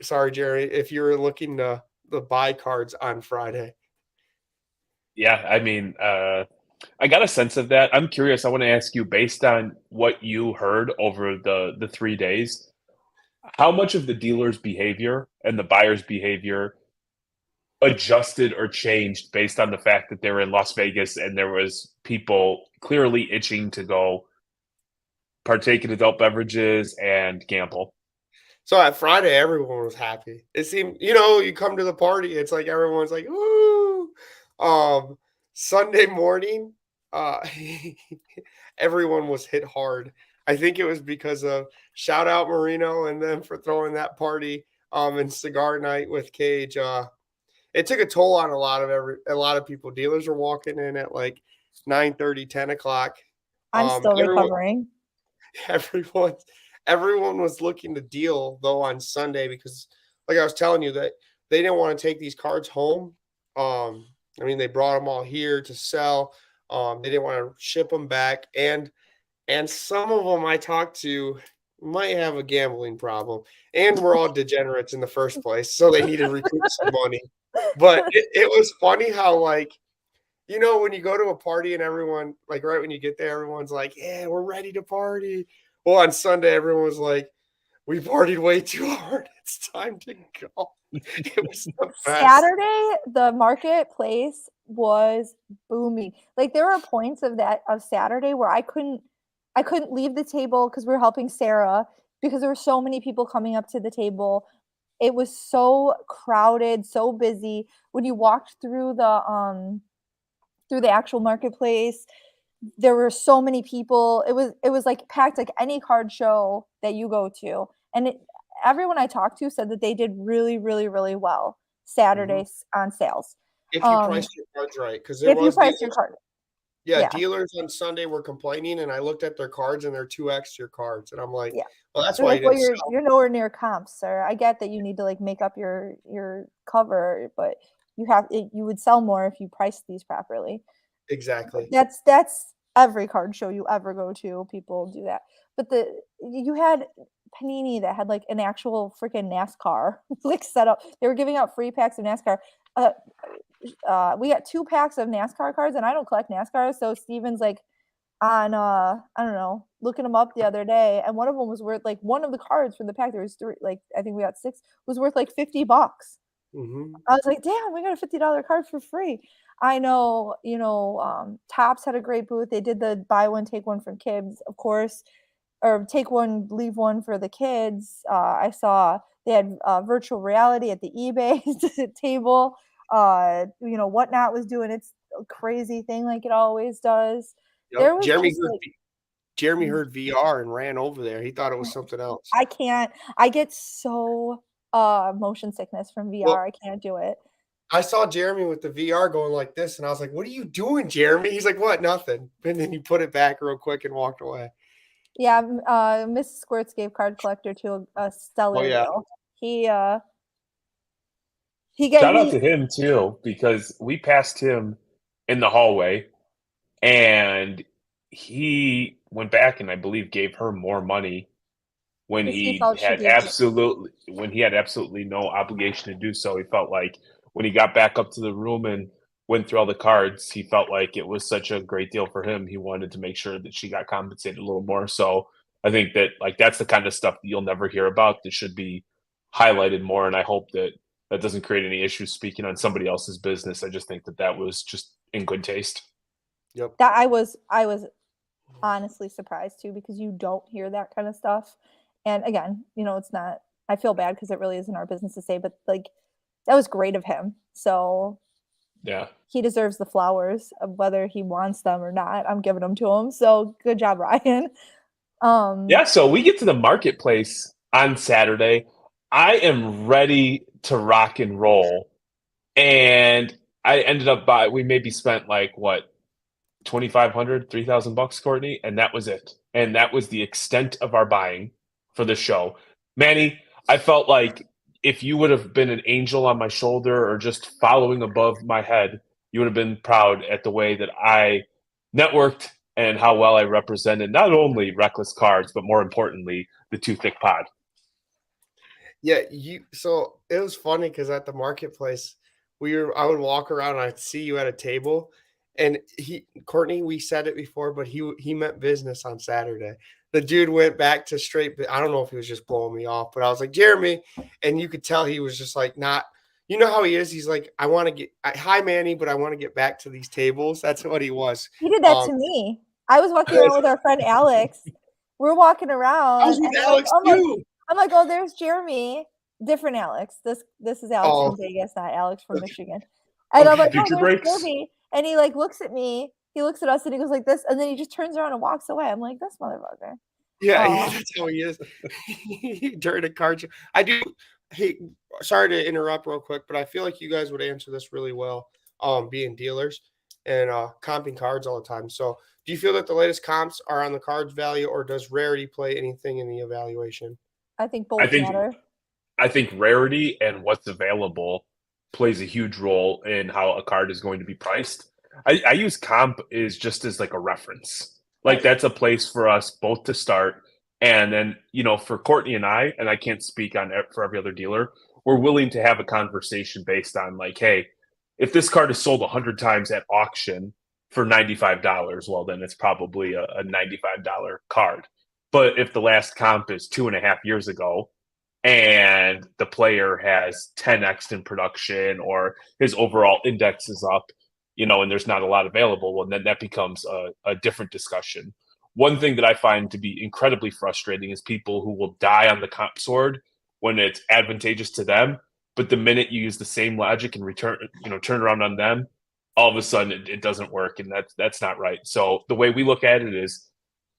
Sorry, Jerry, if you were looking to buy cards on Friday. Yeah, I mean, I got a sense of that. I'm curious. I want to ask you, based on what you heard over the 3 days, how much of the dealer's behavior and the buyer's behavior adjusted or changed based on the fact that they were in Las Vegas and there was people clearly itching to go partake in adult beverages and gamble. So at Friday, everyone was happy. It seemed, you come to the party, it's like everyone's like, "Woo!" Um, Sunday morning, uh, everyone was hit hard. I think it was because of shout out Marino and them for throwing that party and cigar night with Cage. It took a toll on a lot of people. Dealers were walking in at like 9:30, 10 o'clock. I'm still Everyone recovering. everyone everyone was looking to deal though on Sunday because like I was telling you that they didn't want to take these cards home. I mean they brought them all here to sell. They didn't want to ship them back and some of them I talked to might have a gambling problem and we're all degenerates in the first place so they need to recoup some money. But it was funny how like when you go to a party and everyone, like right when you get there, everyone's like, "Yeah, we're ready to party." Well, on Sunday, everyone was like, "We partied way too hard. It's time to go." It was the best. Saturday, the marketplace was booming. Like there were points of Saturday where I couldn't leave the table because we were helping Sarah because there were so many people coming up to the table. It was so crowded, so busy. When you walked through the actual marketplace, there were so many people. It was like packed like any card show that you go to. And everyone I talked to said that they did really, really, really well Saturdays on sales. If you priced your cards right, because If you price your card. Yeah, dealers on Sunday were complaining, and I looked at their cards, and they're 2x your cards, and I'm like, Yeah. well, that's They're why like, you well, didn't sell. you're nowhere near comps, sir. I get that you need to like make up your cover, but you would sell more if you priced these properly. Exactly. That's every card show you ever go to. People do that. But you had Panini that had like an actual freaking NASCAR like set up. They were giving out free packs of NASCAR. We got 2 packs of NASCAR cards, and I don't collect NASCAR, so Steven's like on I don't know, looking them up the other day, and one of them was worth like one of the cards from the pack. There was 3, like I think we got 6, was worth like $50. Mm-hmm. I was like, damn, we got a $50 card for free. I know, Topps had a great booth. They did the buy one, take one from kids, of course, or take one, leave one for the kids. I saw they had virtual reality at the eBay table. Whatnot was doing its crazy thing like it always does. Yep. There was Jeremy heard VR and ran over there. He thought it was something else. I can't. I get so motion sickness from VR. Well, I can't do it. I saw Jeremy with the VR going like this, and I was like, "What are you doing, Jeremy?" He's like, "What? Nothing." And then he put it back real quick and walked away. Yeah, Mrs. Squirts gave Card Collector to a stellar deal. He Shout out to him too, because we passed him in the hallway and he went back and I believe gave her more money when he had absolutely no obligation to do so. He felt like when he got back up to the room and went through all the cards, he felt like it was such a great deal for him. He wanted to make sure that she got compensated a little more. So I think that like that's the kind of stuff that you'll never hear about that should be highlighted more. And I hope that that doesn't create any issues speaking on somebody else's business. I just think that that was just in good taste. Yep. That I was honestly surprised too, because you don't hear that kind of stuff. And again, it's not, I feel bad because it really isn't our business to say, but like that was great of him. So yeah, he deserves the flowers of whether he wants them or not. I'm giving them to him. So good job, Ryan. Yeah. So we get to the marketplace on Saturday. I am ready to rock and roll. And I ended up we maybe spent like what, 2,500, 3,000 bucks, Courtney, and that was it. And that was the extent of our buying for the show. Manny, I felt like if you would have been an angel on my shoulder or just following above my head, you would have been proud at the way that I networked and how well I represented not only Reckless Cards, but more importantly, the Two Thick Pod. Yeah, so it was funny because at the marketplace, I would walk around and I'd see you at a table. And Courtney, we said it before, but he meant business on Saturday. The dude went back to straight. I don't know if he was just blowing me off, but I was like, Jeremy, and you could tell he was just like not. You know how he is. He's like, I want to hi Manny, but I want to get back to these tables. That's what he was. He did that to me. I was walking around with our friend Alex. We're walking around. I was with Alex too. I'm like, oh, there's Jeremy. Different Alex. This is Alex from Vegas, not Alex from Michigan. And I'm like, oh, there's Jeremy. And he like looks at me. He looks at us and he goes like this, and then he just turns around and walks away. I'm like, this motherfucker. Yeah, that's how he is. During a card show. I do. Hey, sorry to interrupt real quick, but I feel like you guys would answer this really well, being dealers and comping cards all the time. So do you feel that the latest comps are on the cards value, or does rarity play anything in the evaluation? I think both matter. I think rarity and what's available plays a huge role in how a card is going to be priced. I use comp is just as like a reference. Like that's a place for us both to start. And then, for Courtney and I can't speak on for every other dealer, we're willing to have a conversation based on like, hey, if this card is sold 100 times at auction for $95, well, then it's probably a $95 card. But if the last comp is 2.5 years ago and the player has 10x in production or his overall index is up, and there's not a lot available, well, then that becomes a different discussion. One thing that I find to be incredibly frustrating is people who will die on the comp sword when it's advantageous to them, but the minute you use the same logic and turn around on them, all of a sudden it doesn't work, and that's not right. So the way we look at it is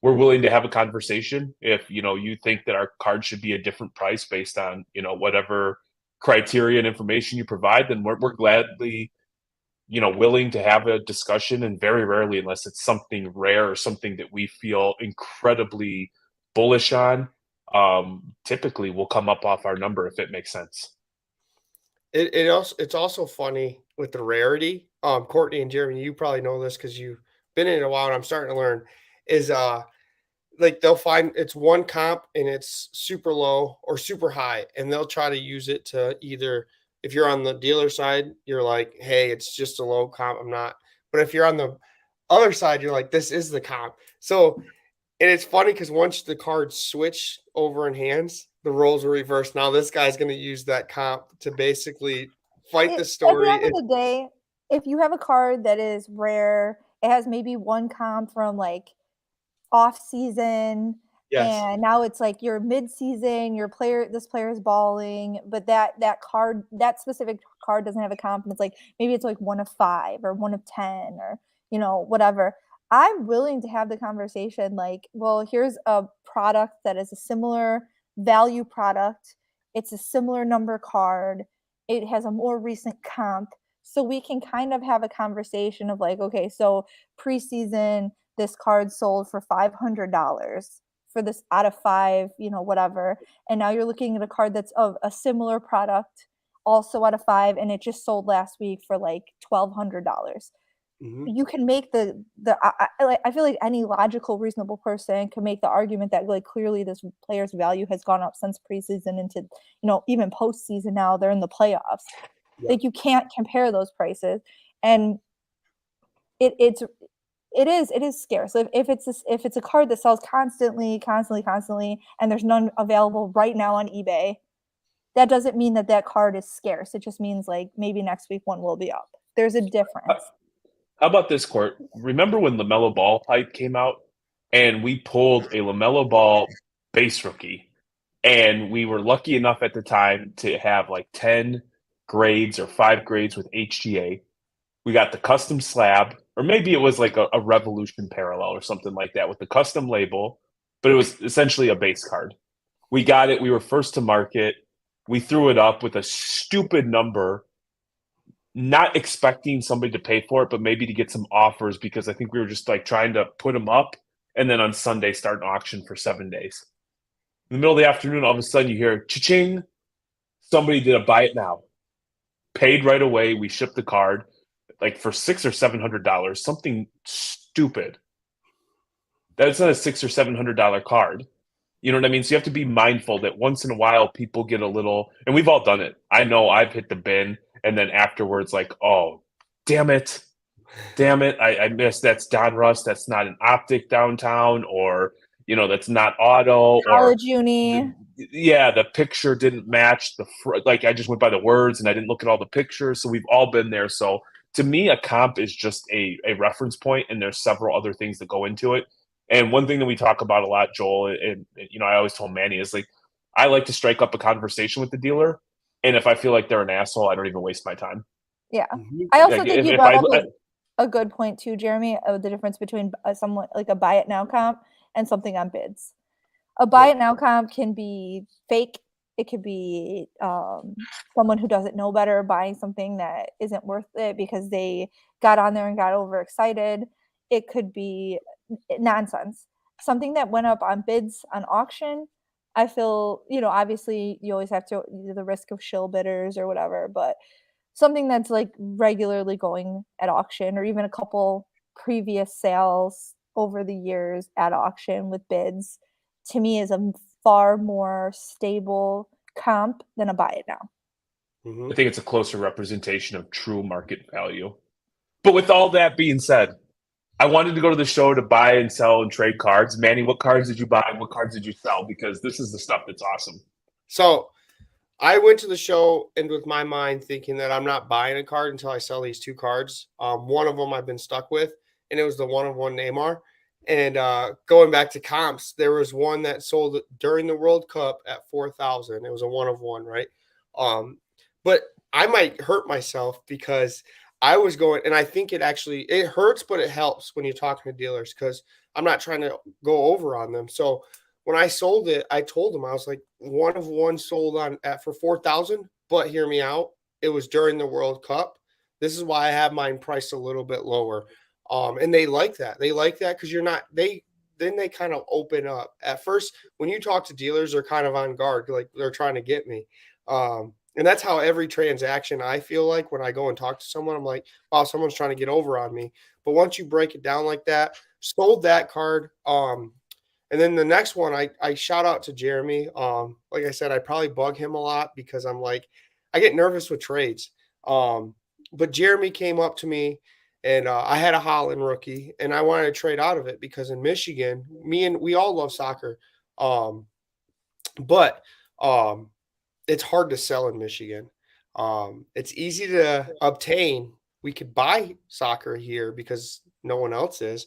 we're willing to have a conversation. If you think that our card should be a different price based on whatever criteria and information you provide, then we're gladly willing to have a discussion. And very rarely, unless it's something rare or something that we feel incredibly bullish on, typically we'll come up off our number if it makes sense. It's also funny with the rarity. Courtney and Jeremy, you probably know this because you've been in it a while, and I'm starting to learn, is like they'll find it's one comp and it's super low or super high, and they'll try to use it to either, if you're on the dealer side, you're like, hey, it's just a low comp, I'm not. But if you're on the other side, you're like, this is the comp. So, and it's funny because once the cards switch over in hands, the roles are reversed. Now this guy's going to use that comp to basically fight the story. At the end of the day, if you have a card that is rare, it has maybe one comp from like off season, and now it's like your mid season, this player is balling, but that specific card doesn't have a comp, and it's like maybe it's like 1 of 5 or 1 of 10 or whatever. I'm willing to have the conversation like, well, here's a product that is a similar value product. It's a similar number card. It has a more recent comp. So we can kind of have a conversation of like, okay, so preseason, this card sold for $500 for this out of 5, whatever. And now you're looking at a card that's of a similar product, also out of 5, and it just sold last week for like $1,200. Mm-hmm. You can make I feel like any logical, reasonable person can make the argument that like clearly this player's value has gone up since preseason into, even postseason. Now they're in the playoffs. Yeah. Like you can't compare those prices, and it is scarce. So if it's a card that sells constantly, and there's none available right now on eBay, that doesn't mean that card is scarce. It just means like maybe next week one will be up. There's a difference. How about this, Court? Remember when LaMelo Ball hype came out, and we pulled a LaMelo Ball base rookie, and we were lucky enough at the time to have like 10 grades or 5 grades with HGA. We got the custom slab, or maybe it was like a Revolution parallel or something like that with the custom label, but it was essentially a base card. We got it. We were first to market. We threw it up with a stupid number not expecting somebody to pay for it, but maybe to get some offers because I think we were just like trying to put them up and then on Sunday start an auction for 7 days. In the middle of the afternoon, all of a sudden you hear cha-ching. Somebody did a buy it now, paid right away. We shipped the card like for $600 or $700, something stupid. That's not a $600 or $700 card. You know what I mean? So you have to be mindful that once in a while people get a little, and we've all done it. I know I've hit the bin, and then afterwards, like, oh, damn it, I missed. That's Don Russ. That's not an optic downtown, or that's not auto, or College uni. the picture didn't match like I just went by the words and I didn't look at all the pictures. So we've all been there. So to me, a comp is just a reference point, and there's several other things that go into it. And one thing that we talk about a lot, Joel, and I always told Manny is like, I like to strike up a conversation with the dealer, and if I feel like they're an asshole, I don't even waste my time. Yeah, I also Like, think you if brought I- up a good point too, Jeremy, of the difference between someone like a buy it now comp and something on bids. A buy it now comp can be fake. It could be someone who doesn't know better buying something that isn't worth it because they got on there and got overexcited. It could be nonsense. Something that went up on bids on auction, I feel, obviously you always have to the risk of shill bidders or whatever, but something that's like regularly going at auction, or even a couple previous sales over the years at auction with bids, to me is a far more stable comp than a buy it now. I think it's a closer representation of true market value. But with all that being said, I wanted to go to the show to buy and sell and trade cards. Manny, what cards did you buy? What cards did you sell? Because this is the stuff that's awesome. So I went to the show and with my mind thinking that I'm not buying a card until I sell these two cards. One of them I've been stuck with, and it was the 1-of-1 Neymar. And going back to comps, there was one that sold during the World Cup at 4,000. It was a 1-of-1, right? But I might hurt myself because I was going, and I think it hurts, but it helps when you're talking to dealers because I'm not trying to go over on them. So when I sold it, I told them, I was like, 1-of-1 sold for 4,000, but hear me out. It was during the World Cup. This is why I have mine priced a little bit lower. And they like that. They like that because they kind of open up. At first, when you talk to dealers, they're kind of on guard, like they're trying to get me. And that's how every transaction I feel like when I go and talk to someone, I'm like, wow, someone's trying to get over on me. But once you break it down like that, sold that card. And then the next one, I shout out to Jeremy. Like I said, I probably bug him a lot because I'm like, I get nervous with trades. But Jeremy came up to me and I had a Holland rookie and I wanted to trade out of it because in Michigan, we all love soccer. But it's hard to sell in Michigan. It's easy to obtain. We could buy soccer here because no one else is,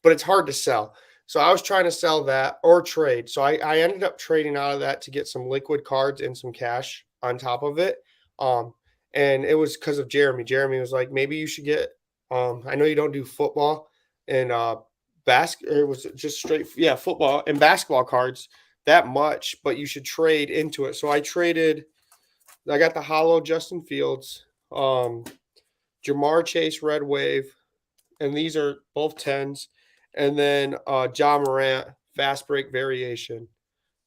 but it's hard to sell. So I was trying to sell that or trade. So I ended up trading out of that to get some liquid cards and some cash on top of it. And it was because of Jeremy. Jeremy was like, maybe you should get, I know you don't do football and it was just straight, football and basketball cards that much, but you should trade into it. So I got the hollow Justin Fields, Jamar Chase Red Wave, and these are both 10s. And then John Morant fast break variation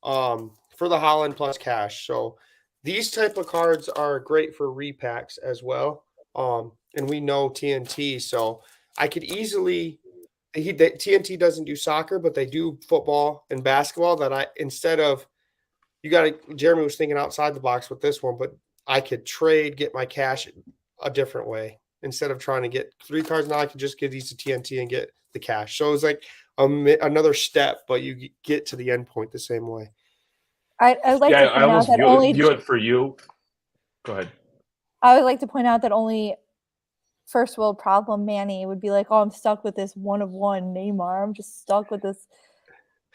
for the Holland plus cash. So these type of cards are great for repacks as well. And we know TNT, so I could easily TNT doesn't do soccer, but they do football and basketball. Jeremy was thinking outside the box with this one, but I could get my cash a different way. Instead of trying to get 3 cards, now I could just give these to TNT and get the cash. So it was like another step, but you get to the end point the same way. I would like to point I almost out that view it for you. Go ahead. I would like to point out that only first world problem Manny would be like, oh, I'm stuck with this 1-of-1 Neymar. I'm just stuck with this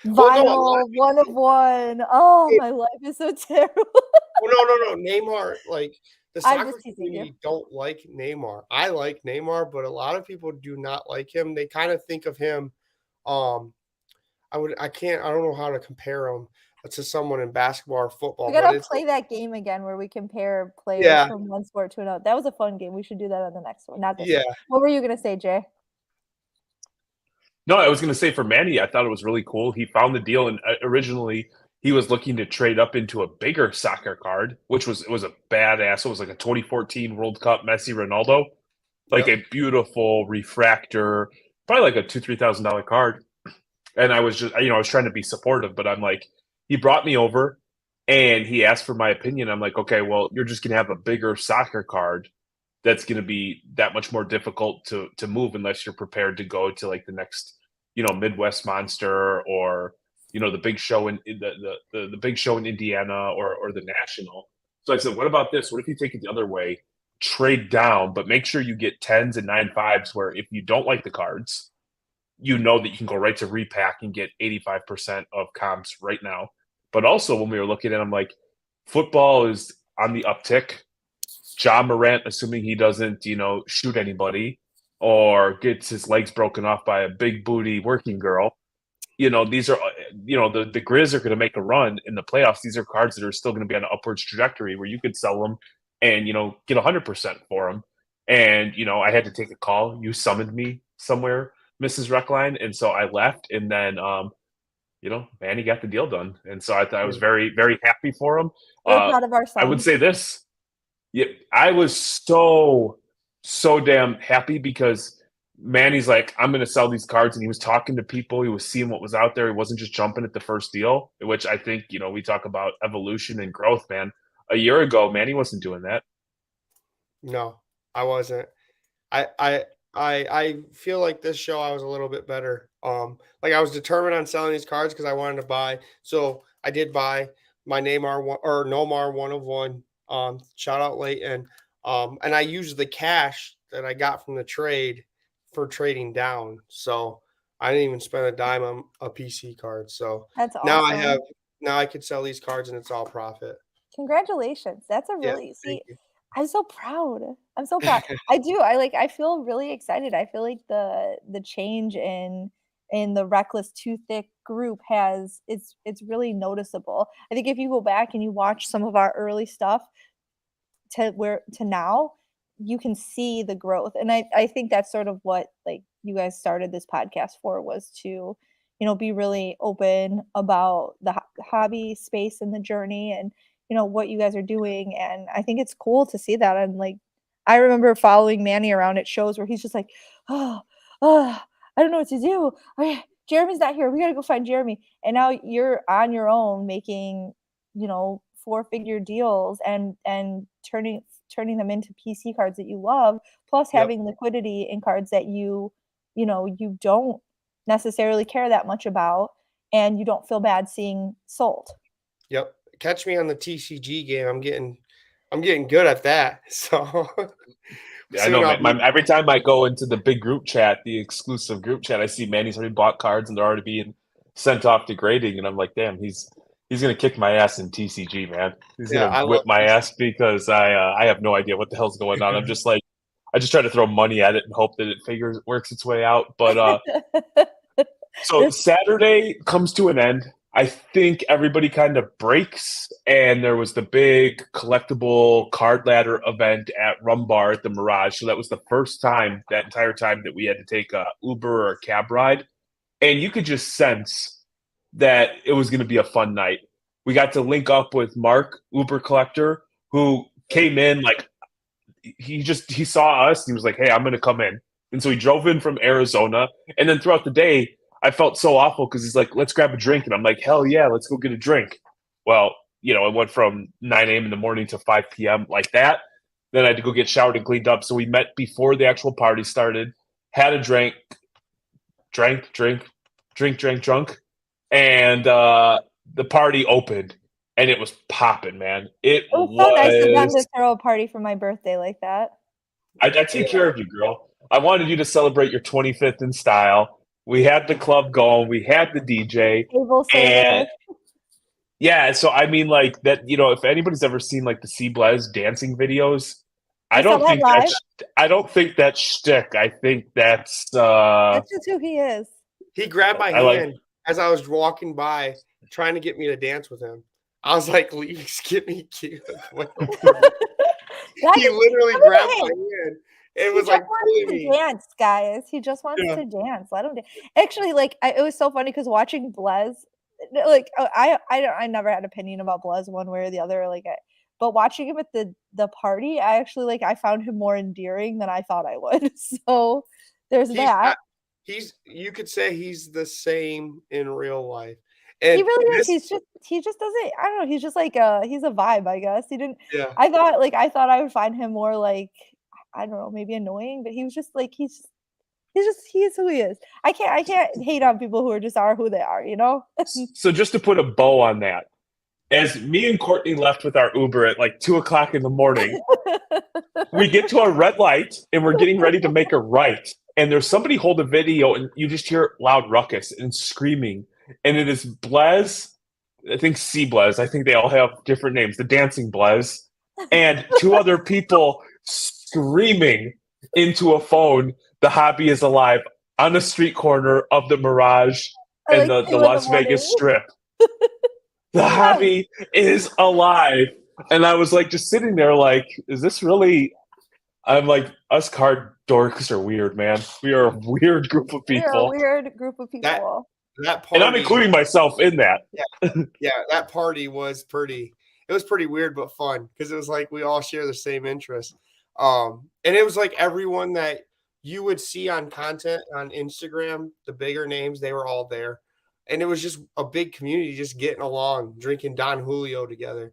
vinyl 1-of-1. Oh, my life is so terrible. No. Neymar, like the I'm soccer just teasing community don't like Neymar. I like Neymar, but a lot of people do not like him. They kind of think of him. I don't know how to compare him, to someone in basketball or football. We But gotta it's play that game again where we compare players Yeah. from one sport to another. That was a fun game. We should do that on the next one. Not this one. yeah, What were you gonna say, Jay? No, I was going to say for Manny, I thought it was really cool. He found the deal, and originally he was looking to trade up into a bigger soccer card, which was a badass. It was like a 2014 World Cup Messi Ronaldo, like Yep. a beautiful refractor, probably like a $2,000-3,000 card. And I was just, I was trying to be supportive, but I'm like, he brought me over and he asked for my opinion. I'm like, okay, well, you're just going to have a bigger soccer card that's going to be that much more difficult to move unless you're prepared to go to like the next, Midwest Monster or the big show in the big show in Indiana or the National. So I said, what about this? What if you take it the other way, trade down, but make sure you get 10s and 9.5s where if you don't like the cards, you know that you can go right to repack and get 85% of comps right now. But also when we were looking at them, like football is on the uptick. John Morant, assuming he doesn't, shoot anybody or gets his legs broken off by a big booty working girl. These are, the Grizz are going to make a run in the playoffs. These are cards that are still going to be on an upwards trajectory where you could sell them and, get 100% for them. And, I had to take a call. You summoned me somewhere, Mrs. Reckline. And so I left. And then, Manny got the deal done. And so I was very, very happy for him. We're proud of our son. I would say this. Yeah, I was so damn happy because Manny's like, I'm going to sell these cards. And he was talking to people. He was seeing what was out there. He wasn't just jumping at the first deal, which I think, we talk about evolution and growth, man. A year ago, Manny wasn't doing that. No, I wasn't. I feel like this show I was a little bit better. Like I was determined on selling these cards because I wanted to buy. So I did buy my Neymar one or Nomar 1 of 1. Shout out Leighton. And I used the cash that I got from the trade for trading down. So I didn't even spend a dime on a PC card. So That's awesome. Now I could sell these cards and it's all profit. Congratulations. That's a really Thank you. I'm so proud. I'm so proud. I feel really excited. I feel like the change in the Reckless Too Thick group it's really noticeable. I think if you go back and you watch some of our early stuff to now, you can see the growth. And I think that's sort of what like you guys started this podcast for, was to, be really open about the hobby space and the journey and, what you guys are doing. And I think it's cool to see that. And like, I remember following Manny around at shows where he's just like, oh, I don't know what to do. Jeremy's not here. We got to go find Jeremy. And now you're on your own making, 4-figure deals and turning them into PC cards that you love, plus having liquidity in cards that you don't necessarily care that much about and you don't feel bad seeing sold. Yep. Catch me on the TCG game. I'm getting good at that. So yeah, I know, man. Every time I go into the big group chat, the exclusive group chat, I see Manny's already bought cards and they're already being sent off to grading, and I'm like, damn, he's gonna kick my ass in TCG, man. He's gonna whip my ass because I have no idea what the hell's going on. I'm just like, I just try to throw money at it and hope that it works its way out. But so Saturday comes to an end. I think everybody kind of breaks, and there was the big collectible card ladder event at Rumbar at the Mirage. So that was the first time that entire time that we had to take a Uber or a cab ride. And you could just sense that it was going to be a fun night. We got to link up with Mark, Uber collector, who came in like he saw us and he was like, hey, I'm going to come in. And so he drove in from Arizona. And then throughout the day, I felt so awful because he's like, let's grab a drink. And I'm like, hell yeah, let's go get a drink. Well, it went from 9 a.m. in the morning to 5 p.m. like that. Then I had to go get showered and cleaned up. So we met before the actual party started, had a drink, drank, and the party opened. And it was popping, man. It was so nice of them to throw a party for my birthday like that. I take care of you, girl. I wanted you to celebrate your 25th in style. We had the club going. We had the DJ. And yeah, so I mean, like that. If anybody's ever seen like the C Blaze dancing videos, I don't think that's shtick. I think that's just who he is. He grabbed my hand as I was walking by, trying to get me to dance with him. I was like, "Please get me cute." That He is- literally hey, grabbed my hand and he was just like wants pulling to me. dance, guys. He just wants Yeah. to dance. Let him. Actually, like it was so funny because watching Blez, like I never had opinion about Blez one way or the other. Like, but watching him at the party, I actually like I found him more endearing than I thought I would. So there's that. You could say he's the same in real life. He And really is. this, He just doesn't. I don't know. He's just like he's a vibe. I guess he didn't. yeah, I thought I would find him more like I don't know, maybe annoying, but he was just like he is who he is. I can't hate on people who are who they are, you know? So just to put a bow on that, as me and Courtney left with our Uber at like 2 o'clock in the morning, we get to a red light and we're getting ready to make a right. And there's somebody hold a video and you just hear loud ruckus and screaming. And it is Blez, I think C Blez, I think they all have different names, the dancing Blez, and two other people screaming into a phone, "The hobby is alive," on the street corner of the Mirage At and like the 2 in the Las morning. Vegas Strip. The Yes. hobby is alive. And I was like, just sitting there, like, is this really? I'm like, us card dorks are weird, man. We are a weird group of We're a people. weird group of people. that And I'm party, including myself in that. yeah, that party was pretty. It was pretty weird but fun because it was like we all share the same interests. And it was like everyone that you would see on content on Instagram, the bigger names, they were all there. And it was just a big community just getting along, drinking Don Julio together,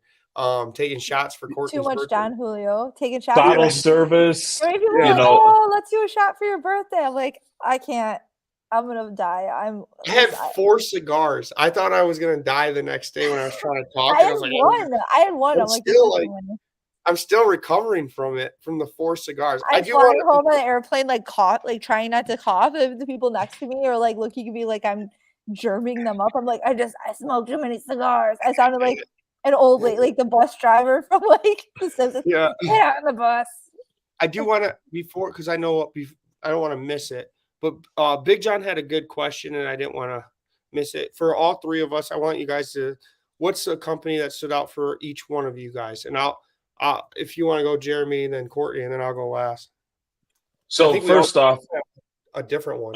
taking shots for Too Courtney's much birthday. Don Julio taking shots. Bottle Like, service, many people Yeah. are you like, know. oh, let's do a shot for your birthday. I'm like, I can't. I'm gonna die. I had 4 cigars. I thought I was gonna die the next day when I was trying to talk. I And I had was like, one. I had one. I'm I'm like, still there's like, nothing. I'm still recovering from it, from the 4 cigars. I I'm do flying want home on the airplane, like cough, like trying not to cough. And the people next to me are like looking at me like I'm germing them up. I'm like, I smoked too many cigars. I sounded like an old lady, like the bus driver from like The Simpsons. yeah. Get out on the bus. I do want to before because I know I don't want to miss it. But Big John had a good question, and I didn't want to miss it. For all three of us, I want you guys to. What's a company that stood out for each one of you guys? And if you want to go, Jeremy, and then Courtney, and then I'll go last. I So think we all first off, have a different one.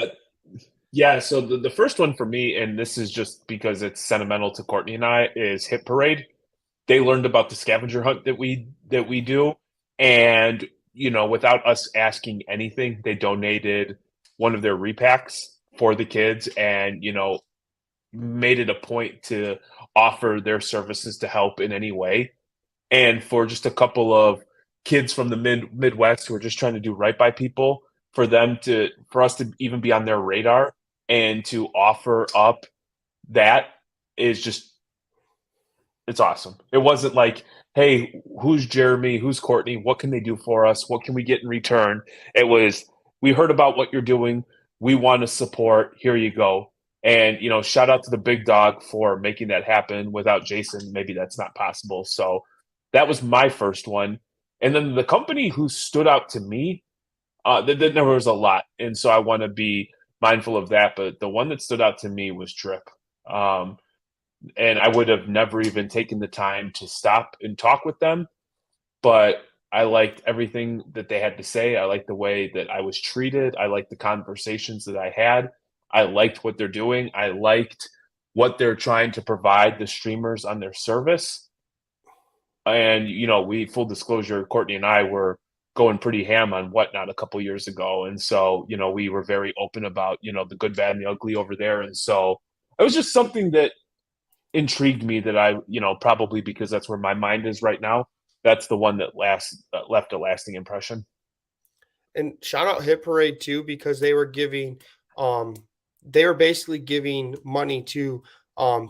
yeah. So the first one for me, and this is just because it's sentimental to Courtney and I, is Hit Parade. They learned about the scavenger hunt that we do, and without us asking anything, they donated one of their repacks for the kids, and made it a point to offer their services to help in any way. And for just a couple of kids from the Midwest who are just trying to do right by people, for us to even be on their radar and to offer up that is just, it's awesome. It wasn't like, hey, who's Jeremy? Who's Courtney? What can they do for us? What can we get in return? It was, we heard about what you're doing. We want to support. Here you go. And, shout out to the big dog for making that happen. Without Jason, maybe that's not possible. So that was my first one. And then the company who stood out to me, there was a lot. And so I want to be mindful of that. But the one that stood out to me was Trip. And I would have never even taken the time to stop and talk with them. But I liked everything that they had to say. I liked the way that I was treated. I liked the conversations that I had. I liked what they're doing. I liked what they're trying to provide the streamers on their service. And, full disclosure, Courtney and I were going pretty ham on Whatnot a couple years ago. And so, we were very open about, the good, bad, and the ugly over there. And so it was just something that intrigued me that I, probably because that's where my mind is right now. That's the one that left a lasting impression. And shout out Hit Parade too, because they were basically giving money to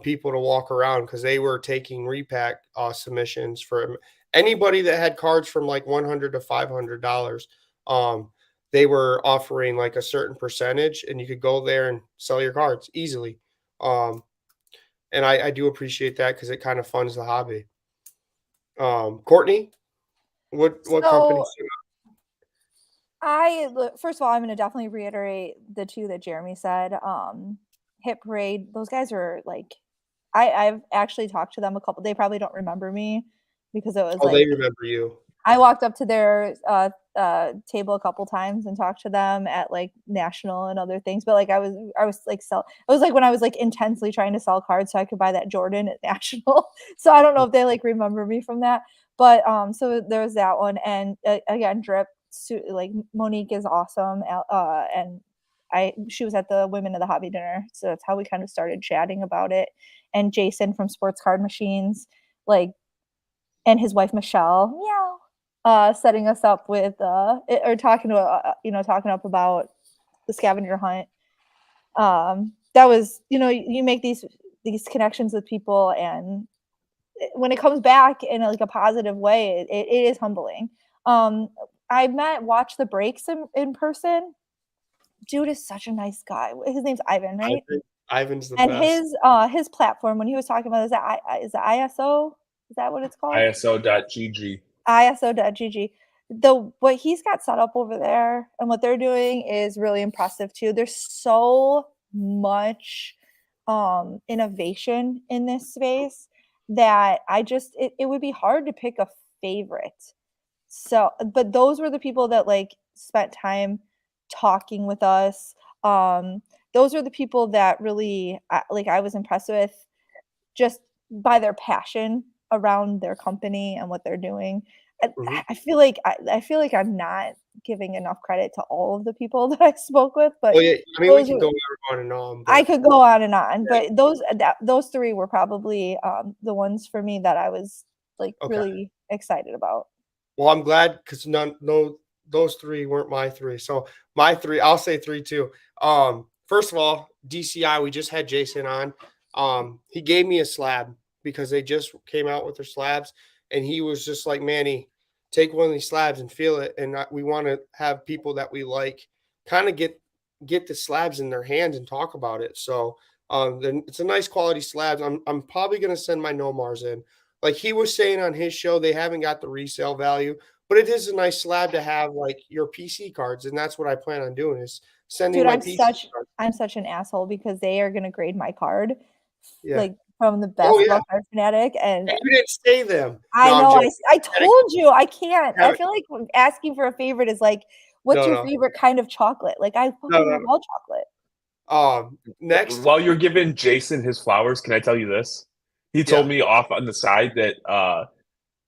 people to walk around because they were taking repack submissions for anybody that had cards from like $100 to $500. They were offering like a certain percentage, and you could go there and sell your cards easily. And I do appreciate that because it kind of funds the hobby. Courtney, what company? First of all, I'm going to definitely reiterate the two that Jeremy said. Hit Parade, those guys are like, I've actually talked to them a couple. They probably don't remember me because it was Oh, like they remember you. I walked up to their table a couple times and talked to them at like national and other things. But like I was like it was like when I was like intensely trying to sell cards so I could buy that Jordan at national. So I don't know if they like remember me from that. But so there was that one, and again, Drip, like Monique is awesome, and she was at the Women of the Hobby dinner, so that's how we kind of started chatting about it. And Jason from Sports Card Machines, like, and his wife Michelle, meow, setting us up with or talking to talking up about the scavenger hunt. That was, you make these connections with people, and when it comes back in like a positive way, it is humbling. I watched the breaks in person. Dude is such a nice guy. His name's Ivan, right? Ivan's the And best. his platform, when he was talking about, is it ISO? Is that what it's called? ISO.gg. ISO.gg. What he's got set up over there and what they're doing is really impressive too. There's so much innovation in this space that it would be hard to pick a favorite. So, but those were the people that like spent time talking with us. Those are the people that really like I was impressed with just by their passion around their company and what they're doing. Mhm. I feel like I feel like I'm not giving enough credit to all of the people that I spoke with, but Well, yeah, I mean, we those can were, go on and on, I but could go on and on, but those three were probably the ones for me that I was like okay. really excited about. Well, I'm glad because no, those three weren't my three. So my three, I'll say three too. First of all, DCI, we just had Jason on. He gave me a slab because they just came out with their slabs, and he was just like, Manny, take one of these slabs and feel it. And we want to have people that we like kind of get the slabs in their hands and talk about it. So then it's a nice quality slabs. I'm probably gonna send my Nomars in. Like he was saying on his show, they haven't got the resale value, but it is a nice slab to have like your PC cards, and that's what I plan on doing is sending Dude, my PC cards. I'm such an asshole because they are gonna grade my card Yeah. like from the Oh best yeah. about Card Fanatic, and And you didn't say them. I No, I'm know joking. I told you I can't. I Gotta- feel like asking for a favorite is like, what's No, your no, favorite kind of chocolate? Like I no, fucking love no. all chocolate. Next, While you're giving Jason his flowers, can I tell you this? He told yeah. me off on the side that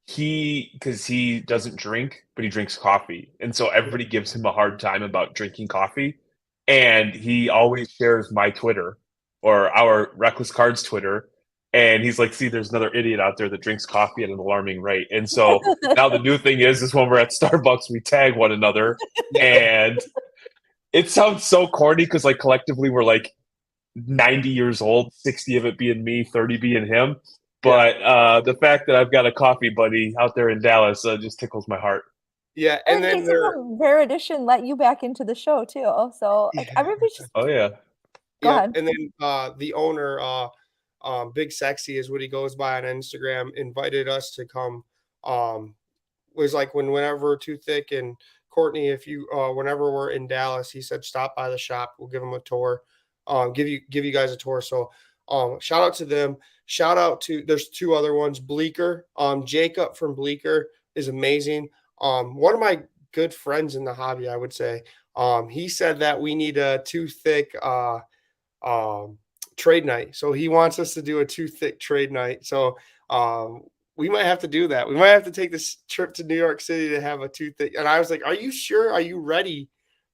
because he doesn't drink, but he drinks coffee, and so everybody gives him a hard time about drinking coffee, and he always shares my Twitter or our Reckless Cards Twitter, and he's like, "See, there's another idiot out there that drinks coffee at an alarming rate," and so now the new thing is when we're at Starbucks, we tag one another, and it sounds so corny because like collectively we're like 90 years old, 60 of it being me, 30 being him. But the fact that I've got a coffee buddy out there in Dallas just tickles my heart. Yeah, and And then Jason there. from Rare Edition let you back into the show too. So like everybody just Oh, yeah. go Yep, ahead. and then the owner, Big Sexy is what he goes by on Instagram, invited us to come. Was like whenever Too Thick and Courtney, if you whenever we're in Dallas, he said stop by the shop. We'll give them a tour, give you guys a tour. So shout out to them. Shout out to there's two other ones. Bleecker, Jacob from Bleecker is amazing. One of my good friends in the hobby, I would say. He said that we need a Too Thick trade night. So he wants us to do a Too Thick trade night. So we might have to do that. We might have to take this trip to New York City to have a Too Thick. And I was like, are you sure? Are you ready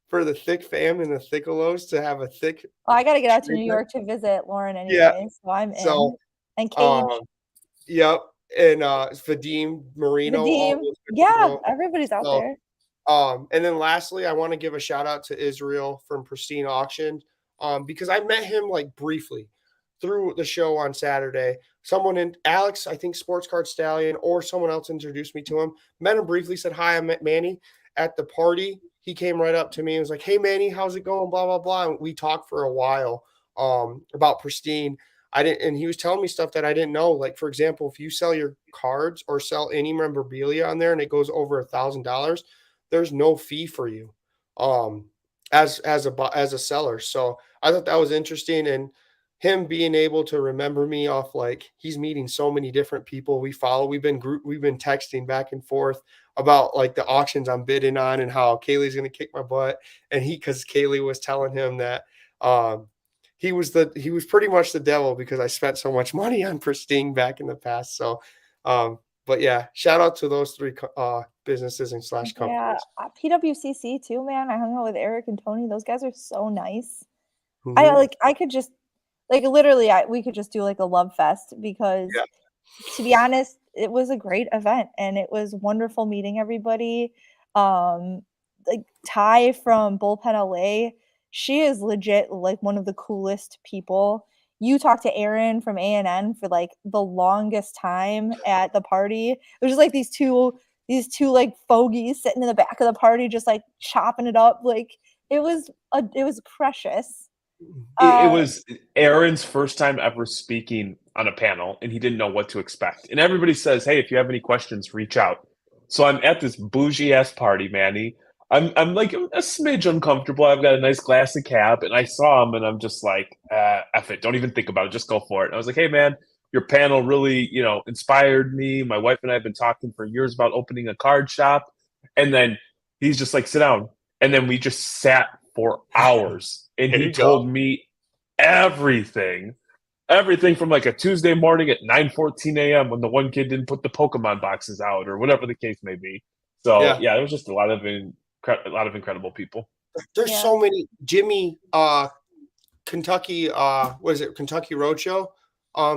for the Thick fam and the Thickalos to have a thick Well, I got to get out to trade New night? York to visit Lauren Yeah. anyway, so I'm So in. And Cage, yep. And Vadim, Marino, all Vadim, those good yeah, people. everybody's out So there. and then lastly, I want to give a shout out to Israel from Pristine Auction because I met him like briefly through the show on Saturday. Someone in Alex, I think Sports Card Stallion, or someone else introduced me to him. Met him briefly, said hi. I met Manny at the party. He came right up to me and was like, "Hey Manny, how's it going?" Blah blah blah. And we talked for a while about Pristine. I didn't, and he was telling me stuff that I didn't know. Like for example, if you sell your cards or sell any memorabilia on there and it goes over $1,000, there's no fee for you as a seller. So I thought that was interesting. And him being able to remember me off, like, he's meeting so many different people we follow. We've been texting back and forth about like the auctions I'm bidding on and how Kaylee's going to kick my butt. And because Kaylee was telling him that he was pretty much the devil because I spent so much money on Pristine back in the past. So, but yeah, shout out to those three businesses and / companies. Yeah, PWCC too, man. I hung out with Eric and Tony. Those guys are so nice. Mhm. I could just like literally we could just do like a love fest because to be honest, it was a great event and it was wonderful meeting everybody. Like Ty from Bullpen LA, she is legit like one of the coolest people. You talked to Aaron from ANN for like the longest time at the party. It was just like these two like fogies sitting in the back of the party just like chopping it up. Like it was precious. It was Aaron's first time ever speaking on a panel, and he didn't know what to expect. And everybody says, "Hey, if you have any questions, reach out." So I'm at this bougie ass party, Manny. I'm like a smidge uncomfortable. I've got a nice glass of cab, and I saw him, and I'm just like, "F it, don't even think about it, just go for it." And I was like, "Hey, man, your panel really, inspired me. My wife and I have been talking for years about opening a card shop." And then he's just like, "Sit down," and then we just sat for hours, and There he you go. told me everything from like a Tuesday morning at 9:14 a.m. when the one kid didn't put the Pokemon boxes out or whatever the case may be. So yeah, there was just a lot of incredible people. There's so many. Jimmy, Kentucky, what is it? Kentucky Roadshow.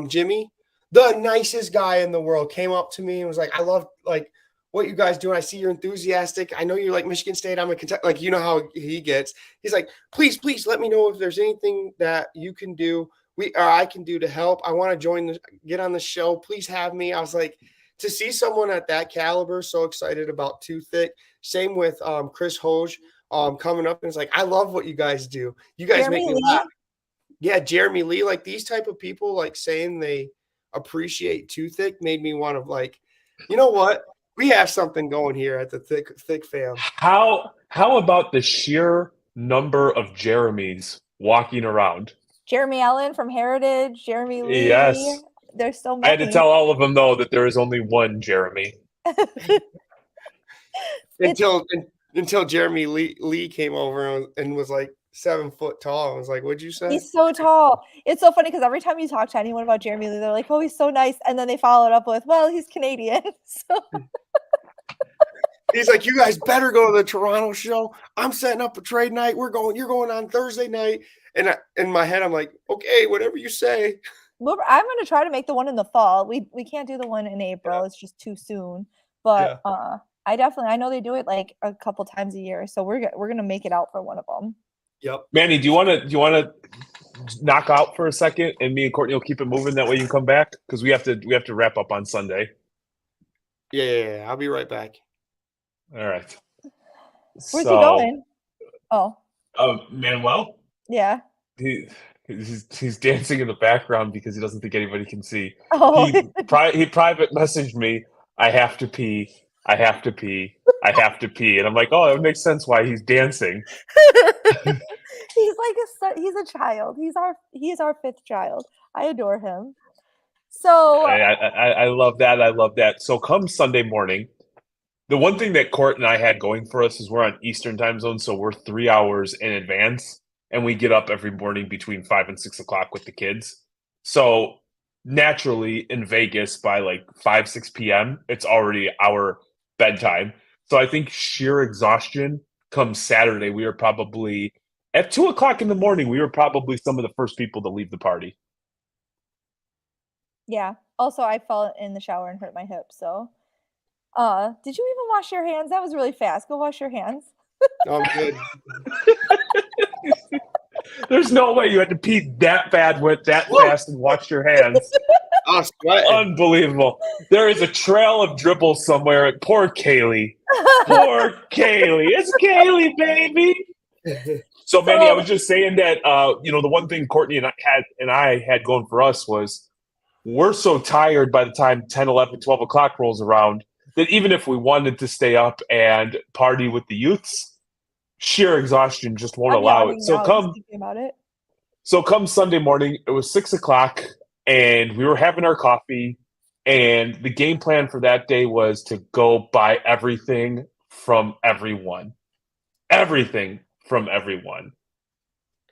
Jimmy, the nicest guy in the world, came up to me and was like, "I love like what you guys do. I see you're enthusiastic. I know you're like Michigan State. I'm a Kentucky." Like, you know how he gets. He's like, please let me know if there's anything that you can do, or I can do to help. I want to get on the show. Please have me. I was like, to see someone at that caliber so excited about Thicc. Same with Chris Hoge coming up and it's like, I love what you guys do. You guys make me laugh. Yeah, Jeremy Lee, like these type of people, like saying they appreciate Thicc made me want to like, you know what? We have something going here at the Thicc fam. How about the sheer number of Jeremys walking around? Jeremy Allen from Heritage, Jeremy Lee. Yes. There's so many. I had to tell all of them, though, that there is only one Jeremy. until Jeremy Lee came over and was like 7 foot tall. I was like, what'd you say? He's so tall. It's so funny because every time you talk to anyone about Jeremy Lee, they're like, oh, he's so nice. And then they follow it up with, well, he's Canadian. So he's like, you guys better go to the Toronto show. I'm setting up a trade night. You're going on Thursday night. And in my head, I'm like, okay, whatever you say. I'm going to try to make the one in the fall. We can't do the one in April. It's just too soon. But I know they do it like a couple times a year. So we're going to make it out for one of them. Yep. Manny, do you want to knock out for a second, and me and Courtney will keep it moving? That way you can come back because we have to wrap up on Sunday. Yeah. I'll be right back. All right. Where's he going? Oh. Manuel. Yeah. He's dancing in the background because he doesn't think anybody can see. Oh. He private messaged me, I have to pee, I have to pee, I have to pee. And I'm like, oh, it makes sense why he's dancing. He's a child. He's our fifth child. I adore him. So I love that. I love that. So come Sunday morning, the one thing that Court and I had going for us is we're on Eastern time zone, so we're 3 hours in advance. And we get up every morning between 5 and 6 o'clock with the kids. So naturally in Vegas by like 5, 6 p.m., it's already our bedtime. So I think sheer exhaustion comes Saturday. We are probably at 2 o'clock in the morning. We were probably some of the first people to leave the party. Yeah. Also, I fell in the shower and hurt my hip. So did you even wash your hands? That was really fast. Go wash your hands. I'm good. There's no way you had to pee that bad with that fast and wash your hands. Unbelievable. There is a trail of dribble somewhere. Poor Kaylee. Poor Kaylee. It's Kaylee, baby. So, Manny, I was just saying that, the one thing Courtney and I had going for us was we're so tired by the time 10, 11, 12 o'clock rolls around that even if we wanted to stay up and party with the youths, sheer exhaustion just won't allow it. So So come Sunday morning, it was 6 o'clock, and we were having our coffee. And the game plan for that day was to go buy everything from everyone. Everything from everyone.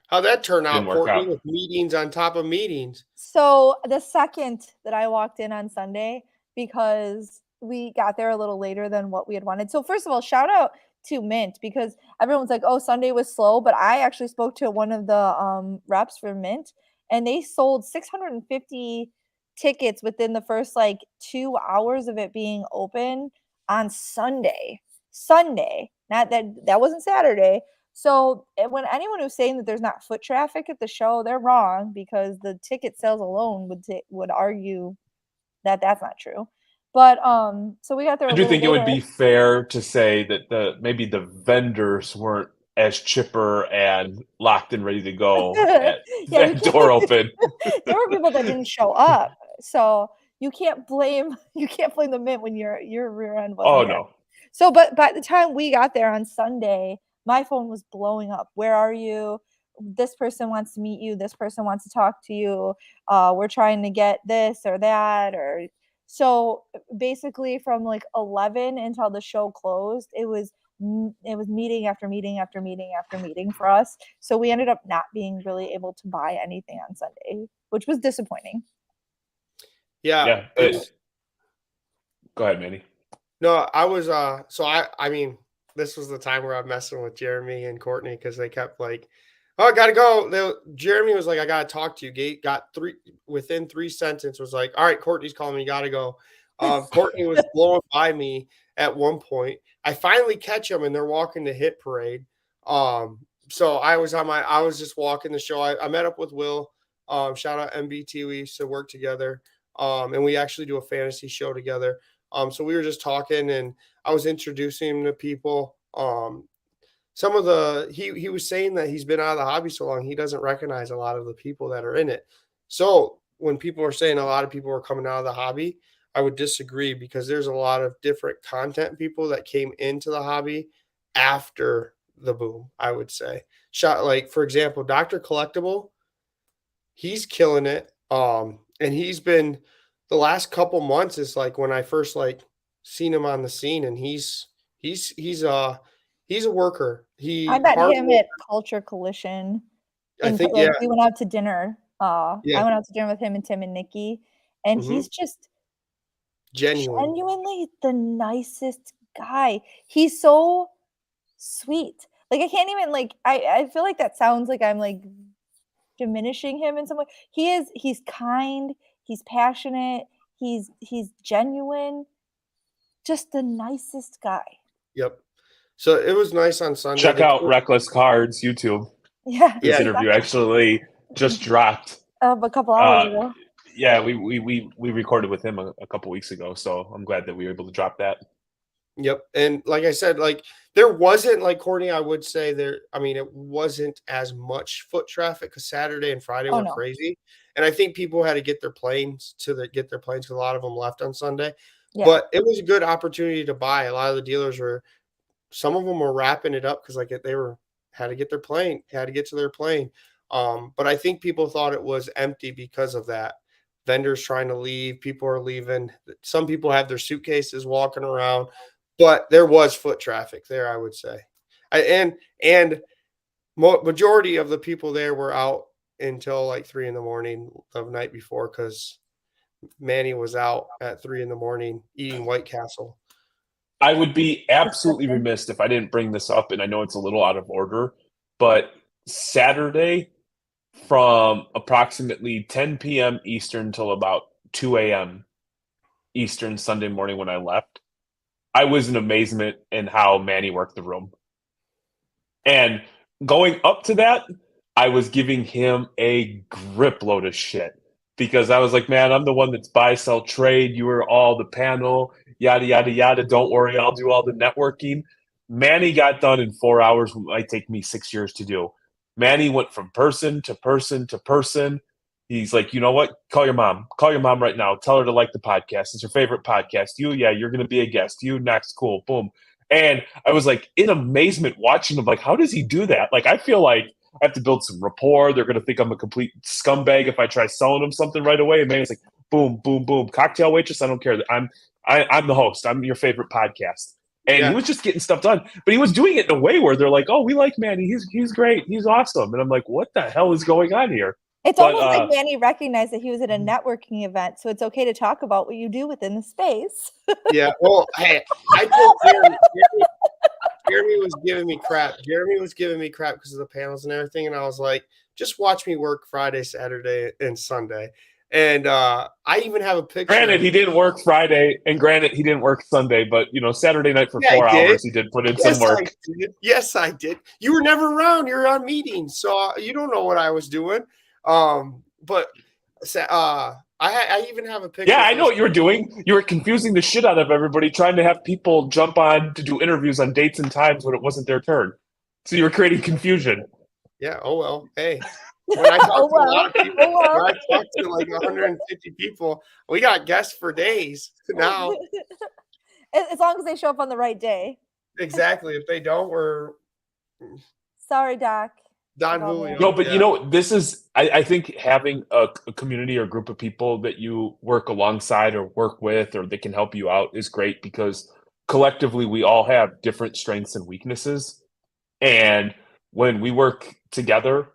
How'd that turn Didn't out, work Courtney, out. with meetings on top of meetings? So the second that I walked in on Sunday, because we got there a little later than what we had wanted. So first of all, shout out to Mint, because everyone's like, oh, Sunday was slow, but I actually spoke to one of the reps for Mint, and they sold 650 tickets within the first like 2 hours of it being open on Sunday. Not that wasn't Saturday. So when anyone who's saying that there's not foot traffic at the show, they're wrong, because the ticket sales alone would argue that that's not true. But so we got there I a do little think it would later. be fair to say that maybe the vendors weren't as chipper and locked and ready to go at Yeah, you that door open. there were people that didn't show up, so you can't blame the Mint when your rear end wasn't Oh there. no. So, but by the time we got there on Sunday, my phone was blowing up. Where are you? This person wants to meet you. This person wants to talk to you. We're trying to get this or that. Or so basically, from like 11 until the show closed, it was meeting after meeting after meeting after meeting for us. So we ended up not being really able to buy anything on Sunday, which was disappointing. Yeah. Go ahead, Manny. No, I was so I mean, this was the time where I'm messing with Jeremy and Courtney because they kept like, oh, I gotta go. Jeremy was like, I gotta talk to you. Got within 3 sentences was like, all right, Courtney's calling me, gotta go. Courtney was blowing by me at one point. I finally catch them and they're walking the hit parade. So I was just walking the show. I met up with Will. Shout out MBT. We used to work together. And we actually do a fantasy show together. So we were just talking and I was introducing him to people. Some of he was saying that he's been out of the hobby so long, he doesn't recognize a lot of the people that are in it. So when people are saying a lot of people are coming out of the hobby, I would disagree because there's a lot of different content people that came into the hobby after the boom, I would say. Like, for example, Dr. Collectible, he's killing it. And he's been the last couple months is like when I first like seen him on the scene, and he's a worker. I met him at Culture Collision. I think yeah. We went out to dinner. I Yeah. went out to dinner with him and Tim and Nikki, and he's just genuinely the nicest guy. He's so sweet. Like I can't even like I feel like that sounds like I'm like diminishing him in some way. He's kind, he's passionate, he's genuine, just the nicest guy. Yep. So it was nice on Sunday. Check out Reckless Cards YouTube. Yeah. This interview actually just dropped a couple hours ago. Yeah, we recorded with him a couple weeks ago, so I'm glad that we were able to drop that. Yep. And like I said, like there wasn't like Courtney, I would say it wasn't as much foot traffic because Saturday and Friday were crazy. And I think people had to get their planes because a lot of them left on Sunday. Yeah. But it was a good opportunity to buy. A lot of the dealers some of them were wrapping it up because like had to get their plane, had to get to their plane. But I think people thought it was empty because of that. Vendors trying to leave, people are leaving. Some people have their suitcases walking around, but there was foot traffic there, I would say. And majority of the people there were out until like 3 a.m. the night before because Manny was out at 3 a.m. eating White Castle. I would be absolutely remiss if I didn't bring this up, and I know it's a little out of order, but Saturday from approximately 10 p.m. Eastern till about 2 a.m. Eastern Sunday morning when I left, I was in amazement in how Manny worked the room. And going up to that, I was giving him a grip load of shit because I was like, man, I'm the one that's buy, sell, trade. You were all the panel, yada, yada, yada. Don't worry, I'll do all the networking. Manny got done in 4 hours, what might take me 6 years to do. Manny went from person to person to person. He's like, you know what? Call your mom. Call your mom right now. Tell her to like the podcast. It's her favorite podcast. You're going to be a guest. You next. Cool. Boom. And I was like in amazement watching him. Like, how does he do that? Like, I feel like I have to build some rapport. They're going to think I'm a complete scumbag if I try selling them something right away. And Manny's like, boom, boom, boom. Cocktail waitress, I don't care. I'm the host. I'm your favorite podcast. And he was just getting stuff done. But he was doing it in a way where they're like, oh, we like Manny. He's great. He's awesome. And I'm like, what the hell is going on here? It's almost like Manny recognized that he was at a networking event, so it's okay to talk about what you do within the space. Yeah. Well, hey, I told Jeremy was giving me crap. Jeremy was giving me crap because of the panels and everything. And I was like, just watch me work Friday, Saturday, and Sunday. And I even have a picture. Granted, he didn't work Friday, and granted, he didn't work Sunday, but, Saturday night for 4 hours, he did put in some work. Yes, I did. You were never around. You were on meetings, so you don't know what I was doing. But I even have a picture. Yeah, I know what you were doing. You were confusing the shit out of everybody, trying to have people jump on to do interviews on dates and times when it wasn't their turn. So you were creating confusion. Yeah. Oh well. Hey, when I talk to a lot of people, when I talk to like 150 people, we got guests for days now. As long as they show up on the right day. Exactly. If they don't, we're sorry, Doc. Don Julio. No, but this is, I think having a community or group of people that you work alongside or work with or that can help you out is great because collectively we all have different strengths and weaknesses. And when we work together,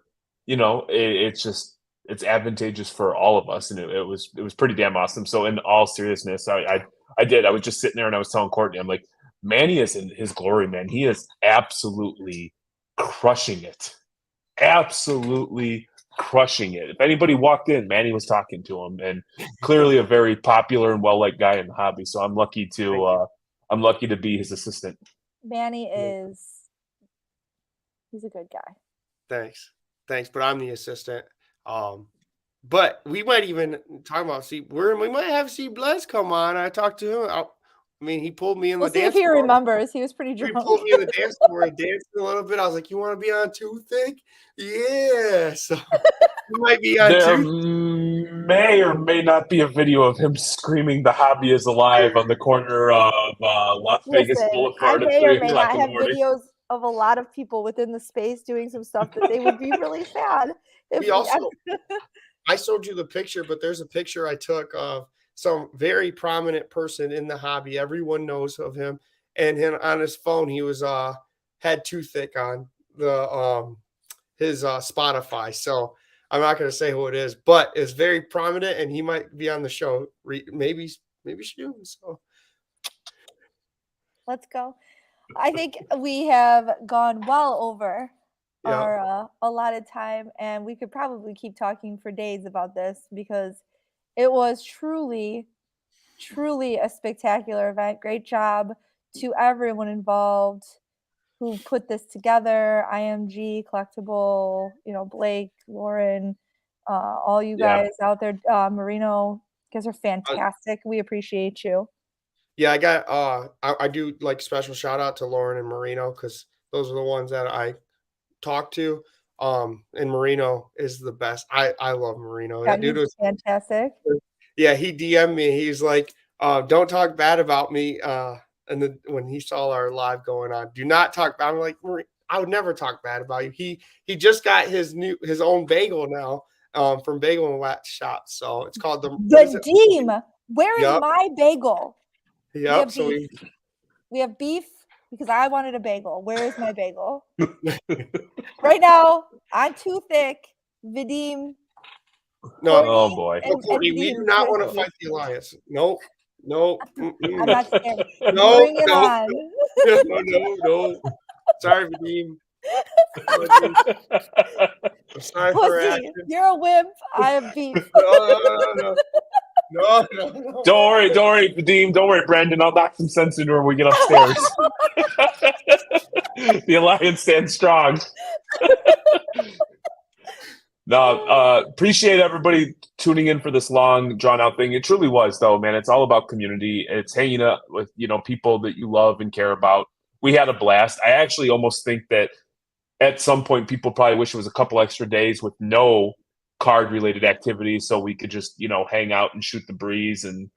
it's advantageous for all of us. And it was pretty damn awesome. So in all seriousness, I was just sitting there and I was telling Courtney, I'm like, Manny is in his glory, man. He is absolutely crushing it. Absolutely crushing it. If anybody walked in, Manny was talking to him, and clearly a very popular and well-liked guy in the hobby. So I'm lucky to be his assistant. Manny he's a good guy. Thanks. But I'm the assistant. But we might even talk about we might have C Bless come on. I talked to him. He pulled me in the dance floor. See if he remembers. He was pretty drunk. He pulled me in the dance floor and danced a little bit. I was like, you want to be on too, Thicc? Yeah. So you might be on There too. may or may not be a video of him screaming "The hobby is alive" on the corner of Las Vegas Boulevard at 3 o'clock in the morning. Videos of a lot of people within the space doing some stuff that they would be really sad. I showed you the picture, but there's a picture I took of some very prominent person in the hobby. Everyone knows of him, and him on his phone, he was had too Thicc on the his Spotify. So I'm not going to say who it is, but it's very prominent, and he might be on the show. Maybe soon. So let's go. I think we have gone well over our allotted time, and we could probably keep talking for days about this because it was truly a spectacular event. Great job to everyone involved who put this together. IMG, Collectible, Blake, Lauren, all you guys out there. Marino, you guys are fantastic. We appreciate you. Yeah, I got I do like special shout out to Lauren and Marino because those are the ones that I talk to. And Marino is the best. I love Marino. That dude was fantastic. Yeah, he DM'd me. He's like, don't talk bad about me. And when he saw our live going on, do not talk bad. I'm like, I would never talk bad about you. He just got his own bagel now from Bagel and Wax Shop. So it's called the Deem. Where is my bagel? Yep. We have beef because I wanted a bagel. Where is my bagel? Right now, I'm too thick. Vadim. No, oh boy. We do not want to fight the alliance. Nope. I'm not scared. No, Bring it on. No. Sorry, Vadim. I'm sorry for asking. You're a wimp. I have beef. No. Don't worry, Vadim. Don't worry, Brandon. I'll knock some sense into her when we get upstairs. The alliance stands strong. No, appreciate everybody tuning in for this long, drawn-out thing. It truly was, though, man. It's all about community. It's hanging out with, people that you love and care about. We had a blast. I actually almost think that at some point people probably wish it was a couple extra days with no card-related activities so we could just, hang out and shoot the breeze. And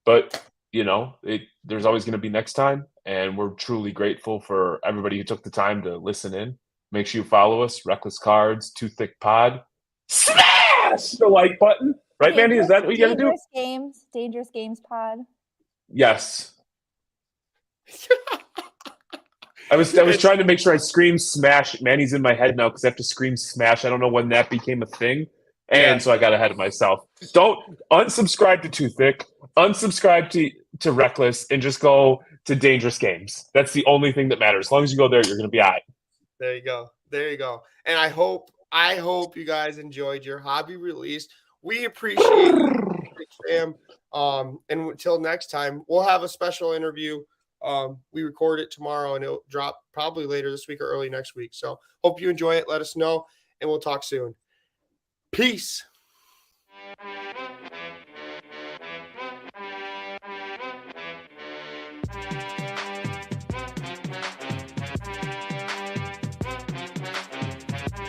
but, there's always going to be next time. And we're truly grateful for everybody who took the time to listen in. Make sure you follow us, Reckless Cards, Too Thick Pod. Smash the like button. Right, Mandy? Is that what you got to do? Dangerous Games Pod. Yes. I was trying to make sure I scream smash. Manny's in my head now because I have to scream smash. I don't know when that became a thing. And so I got ahead of myself. Don't unsubscribe to Too Thick, unsubscribe to Reckless, and just go to Dangerous Games. That's the only thing that matters. As long as you go there, you're going to be all right. There you go. There you go. And I hope you guys enjoyed your hobby release. We appreciate it, fam. And until next time, we'll have a special interview. We record it tomorrow and it'll drop probably later this week or early next week. So hope you enjoy it. Let us know and we'll talk soon. Peace.